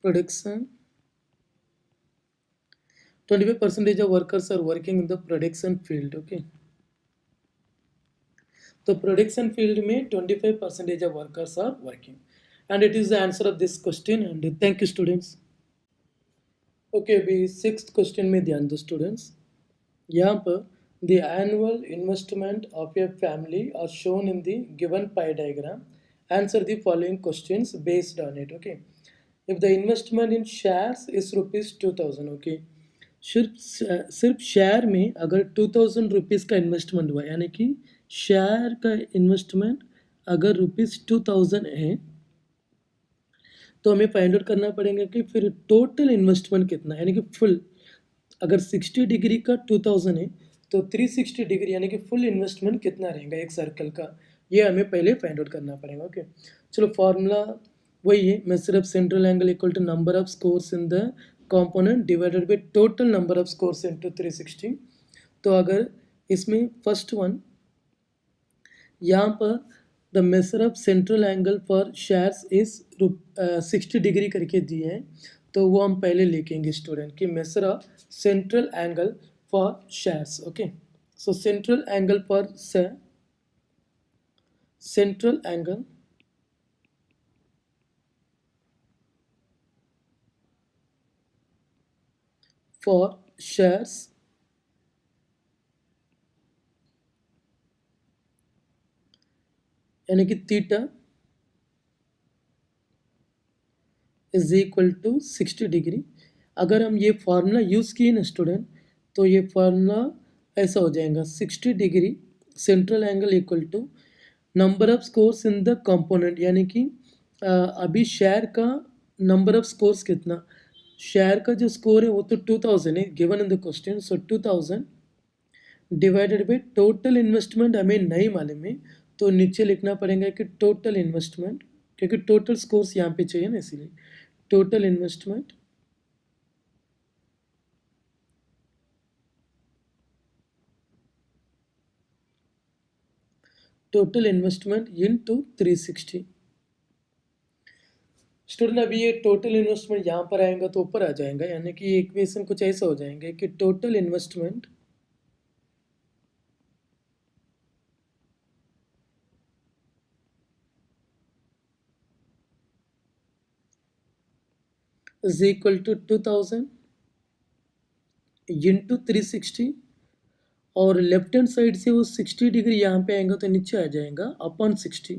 25% of workers are working in the production field. Okay, तो प्रोडक्शन फील्ड में 25% of workers are working, and it is the answer of this question. And thank you students. Okay, अभी 6th क्वेश्चन में ध्यान दो स्टूडेंट्स. यहाँ पर the annual investment of a family are shown in the given pie diagram. Answer the following questions based on it. Okay, if the investment in shares is rupees 2000. Okay, सिर्फ शेयर में अगर 2000 रुपीज़ का इन्वेस्टमेंट हुआ, यानी कि शेयर का इन्वेस्टमेंट अगर रुपीज़ 2000 है, तो हमें फाइंड आउट करना पड़ेगा कि फिर टोटल इन्वेस्टमेंट कितना, यानी कि फुल. अगर 60 डिग्री का 2000 है तो 360 डिग्री यानी कि फुल इन्वेस्टमेंट कितना रहेगा एक सर्कल का, ये हमें पहले फाइंड आउट करना पड़ेगा. ओके, चलो फॉर्मूला वही है, मैं सिर्फ central angle equal to number of scores in the component divided by total number of scores into 360. तो अगर इसमें फर्स्ट वन यहाँ पर the measure of central angle for shares is 60 degree करके दिए हैं, तो वो हम पहले लिखेंगे स्टूडेंट कि measure of central angle for shares. Okay, so central angle for central angle for shares यानी कि theta is equal to 60 degree. अगर हम ये फार्मूला यूज़ किए ना स्टूडेंट, तो ये फार्मूला ऐसा हो जाएगा 60 degree central angle equal to number of scores in the component, यानी कि अभी शेयर का नंबर ऑफ स्कोर्स कितना, शेयर का जो स्कोर है वो तो 2000 है given in the question, so 2000 divided by total investment हमें नहीं मालूम है, तो नीचे लिखना पड़ेगा कि टोटल इन्वेस्टमेंट, क्योंकि टोटल स्कोर्स यहाँ पे चाहिए ना, इसीलिए टोटल इन्वेस्टमेंट इनटू 360। स्टूडेंट अभी ये टोटल इन्वेस्टमेंट यहाँ पर आएगा तो ऊपर आ जाएगा, यानी कि इक्वेशन कुछ ऐसा हो जाएंगे कि total investment is equal to 2000 into 360, और लेफ्ट हैंड साइड से वो 60 डिग्री यहाँ पे आएगा तो नीचे आ जाएगा अपॉन 60,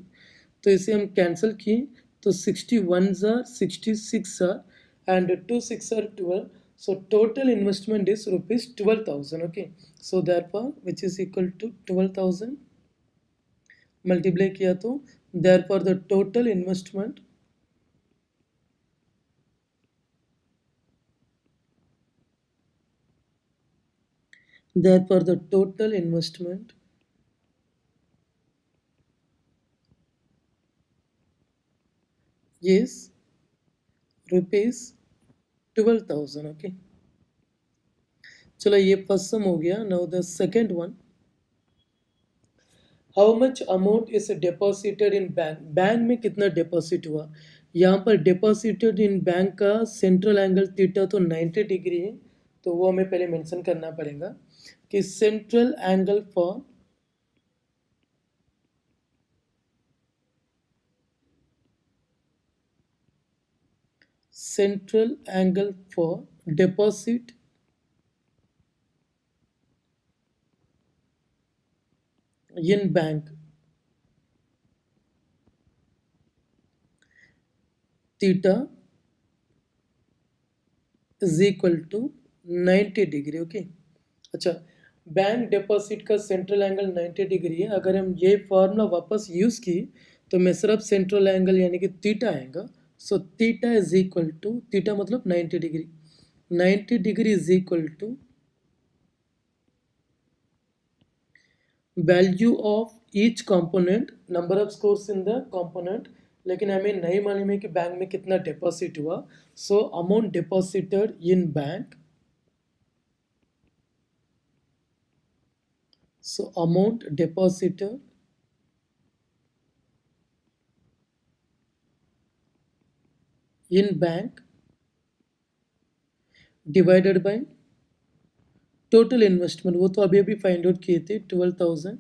तो इसे हम कैंसिल किए तो 61 ज़ार 66 ज़ार and 2 6 are 12, so total investment is rupees 12,000. Okay, so therefore which is equal to 12,000 multiply किया तो therefore the total investment is rupees 12,000. Okay, चलो ये फर्स्ट सम हो गया. Now the second one, how much amount is deposited in bank, bank में कितना डिपॉजिट हुआ. यहाँ पर डिपॉजिटेड इन बैंक का सेंट्रल एंगल थीटा तो 90 डिग्री है, तो वो हमें पहले मेंशन करना पड़ेगा कि central angle for deposit in bank theta is equal to 90 degree. Okay, अच्छा, बैंक डिपॉजिट का सेंट्रल एंगल 90 डिग्री है. अगर हम ये फॉर्मूला वापस यूज की तो मेसर ऑफ सेंट्रल एंगल यानी कि थीटा आएगा. So theta is equal to, theta मतलब 90 degree, 90 degree is equal to value of each component, number of scores in the component, लेकिन हमें नहीं मालूम है कि बैंक में कितना डिपॉजिट हुआ. So amount deposited in bank, so amount deposited in bank divided by total investment, वो तो अभी अभी फाइंड आउट किए थे 12,000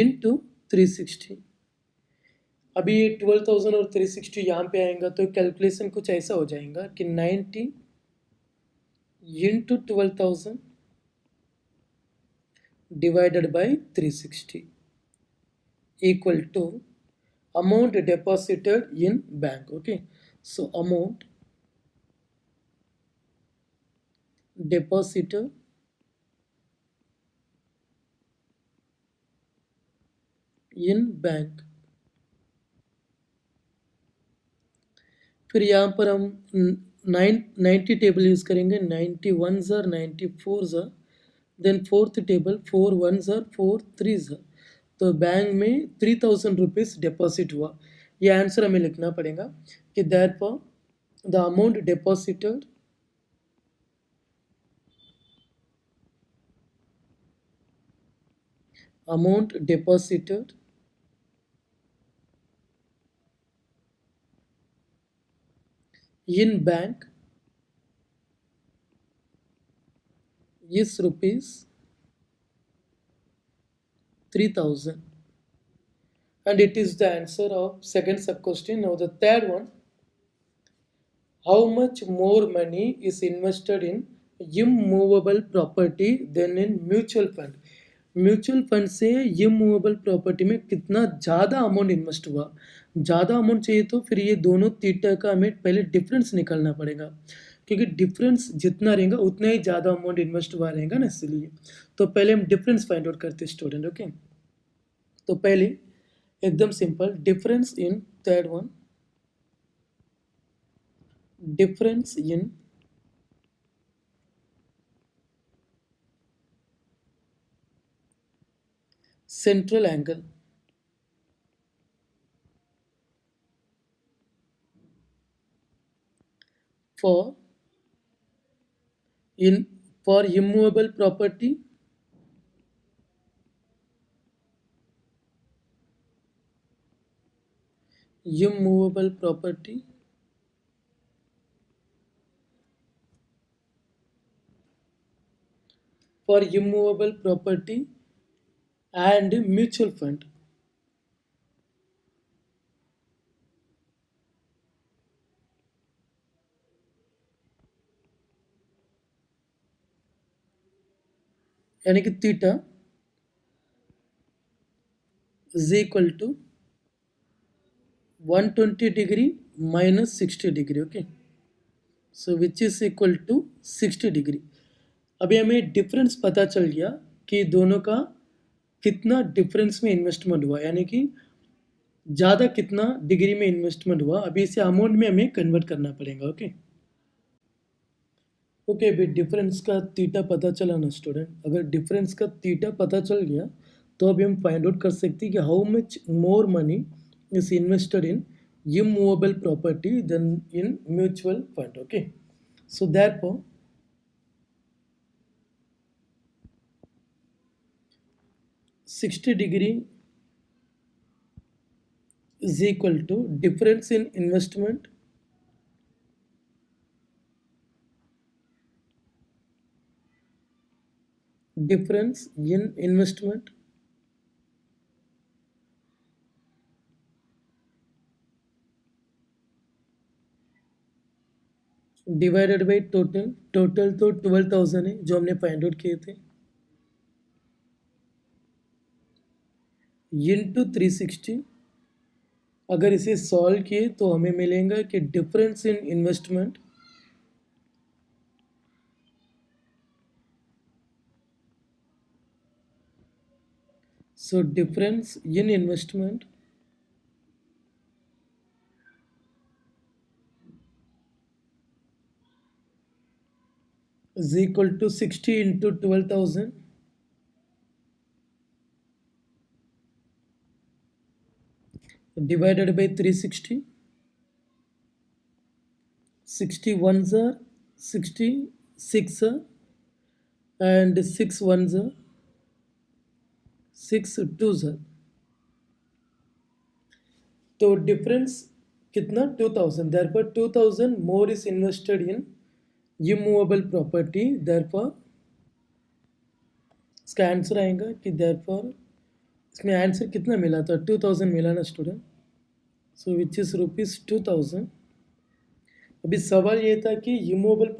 into 360. अभी ये 12,000 और 360 यहाँ पे आएगा तो कैलकुलेशन कुछ ऐसा हो जाएगा कि 90 into 12,000 divided by 360 equal to amount deposited in bank. Okay, so amount deposited in bank. फिर यहाँ पर हम 90 टेबल यूज करेंगे, 91 ज़र 94 ज़र, देन फोर्थ टेबल 4 1 ज़र 4 3 ज़र, तो बैंक में 3,000 रुपीज़ डिपॉजिट हुआ. ये आंसर हमें लिखना पड़ेगा कि that for the amount deposited in bank is rupees 3,000, and it is the answer of second sub question. Now the third one, how much more money is invested in immovable property than in mutual fund. Mutual fund से इमूवेबल प्रॉपर्टी में कितना ज़्यादा अमाउंट इन्वेस्ट हुआ. ज़्यादा अमाउंट चाहिए तो फिर ये दोनों थीटा का हमें पहले डिफरेंस निकालना पड़ेगा, क्योंकि डिफरेंस जितना रहेगा उतना ही ज़्यादा अमाउंट इन्वेस्ट हुआ रहेगा ना, इसलिए तो पहले हम डिफरेंस फाइंड आउट करते हैं स्टूडेंट. ओके, तो पहले एकदम simple difference in third one, difference in central angle for in for immovable property, immovable property for immovable property and mutual fund. यानी कि theta is equal to 120 degree minus 60 degree. Okay, so which is equal to 60 degree. अभी हमें डिफरेंस पता चल गया कि दोनों का कितना डिफरेंस में इन्वेस्टमेंट हुआ, यानी कि ज़्यादा कितना डिग्री में इन्वेस्टमेंट हुआ. अभी इसे अमाउंट में हमें कन्वर्ट करना पड़ेगा. ओके ओके अभी डिफरेंस का थीटा पता चला ना स्टूडेंट. अगर डिफरेंस का थीटा पता चल गया तो अभी हम फाइंड आउट कर सकते हैं कि how much more money is invested in immovable property than in mutual fund. Okay, so therefore 60 degree is equal to difference in investment difference in investment divided by total. Total तो 12,000 है जो हमने फाइंड आउट किए थे, इंटू 360. अगर इसे सॉल्व किए तो हमें मिलेगा कि difference in investment so difference in investment is equal to 60 into 12,000 divided by 360. 60 ones are 66 and 6 ones are 6 twos are. तो डिफरेंस कितना 2000. therefore 2000 more is invested in immovable property. therefore इसका आंसर आएगा कि therefore इसमें आंसर कितना मिला था 2000 मिला ना student. So which is rupees 2000. अभी सवाल ये था कि इमूवेबल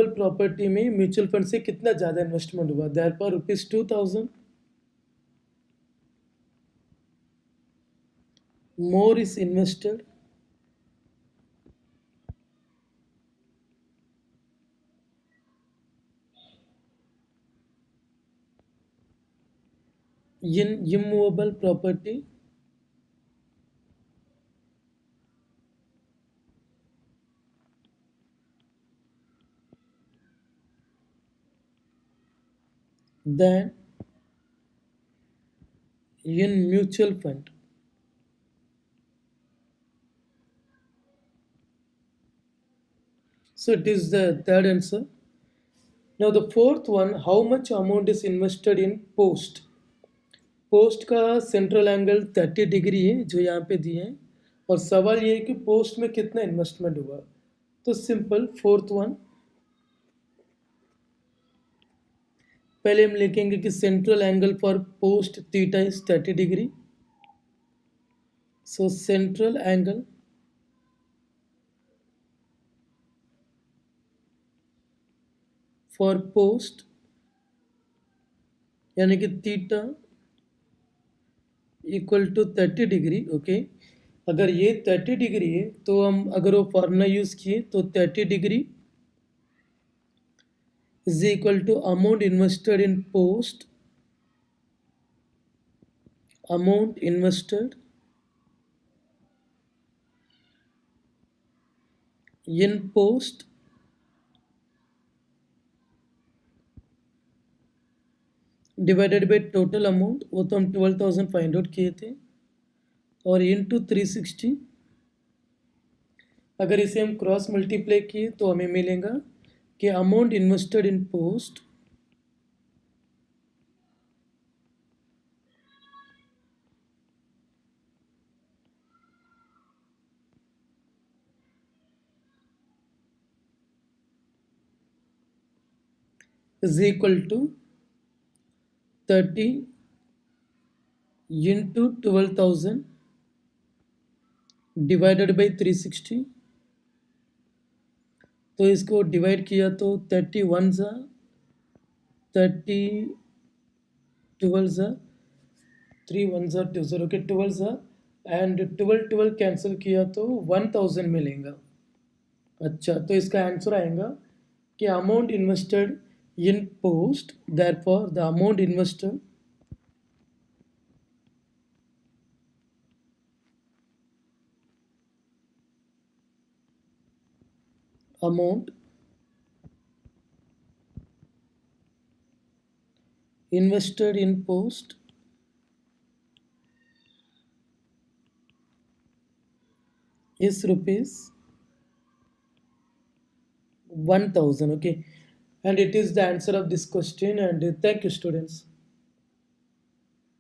प्रॉपर्टी में म्यूचुअल फंड से कितना ज़्यादा इन्वेस्टमेंट हुआ. therefore rupees 2000 more is invested in immovable property than in mutual fund. So it is the third answer. Now the fourth one, how much amount is invested in post. Post का सेंट्रल एंगल 30 डिग्री है जो यहाँ पे दिए हैं, और सवाल ये है कि पोस्ट में कितना इन्वेस्टमेंट हुआ. तो सिंपल फोर्थ वन, पहले हम लिखेंगे कि central angle for post theta is 30 degree. So central angle for post यानी कि theta equal to 30 degree. Okay, अगर ये 30 डिग्री है तो हम अगर वो फॉर्मूला यूज किए तो 30 degree is equal to amount invested in post amount invested in post divided by total amount, वो तो हम 12,000 फाइंड आउट किए थे, और इंटू 360। अगर इसे हम क्रॉस मल्टीप्लाई किए तो हमें मिलेगा कि amount invested in post is equal to 30 into 12,000 divided by 360। तो इसको डिवाइड किया तो 31 ज़ा 30, 12 ज़ा 3 1 ज़ा 2 0 के 12 ज़ा एंड 12 12 कैंसिल किया तो 1000 मिलेगा। अच्छा, तो इसका आंसर आएगा कि amount invested in post, therefore the amount invested amount invested in post is rupees 1000. Okay, and it is the answer of this question. And thank you, students.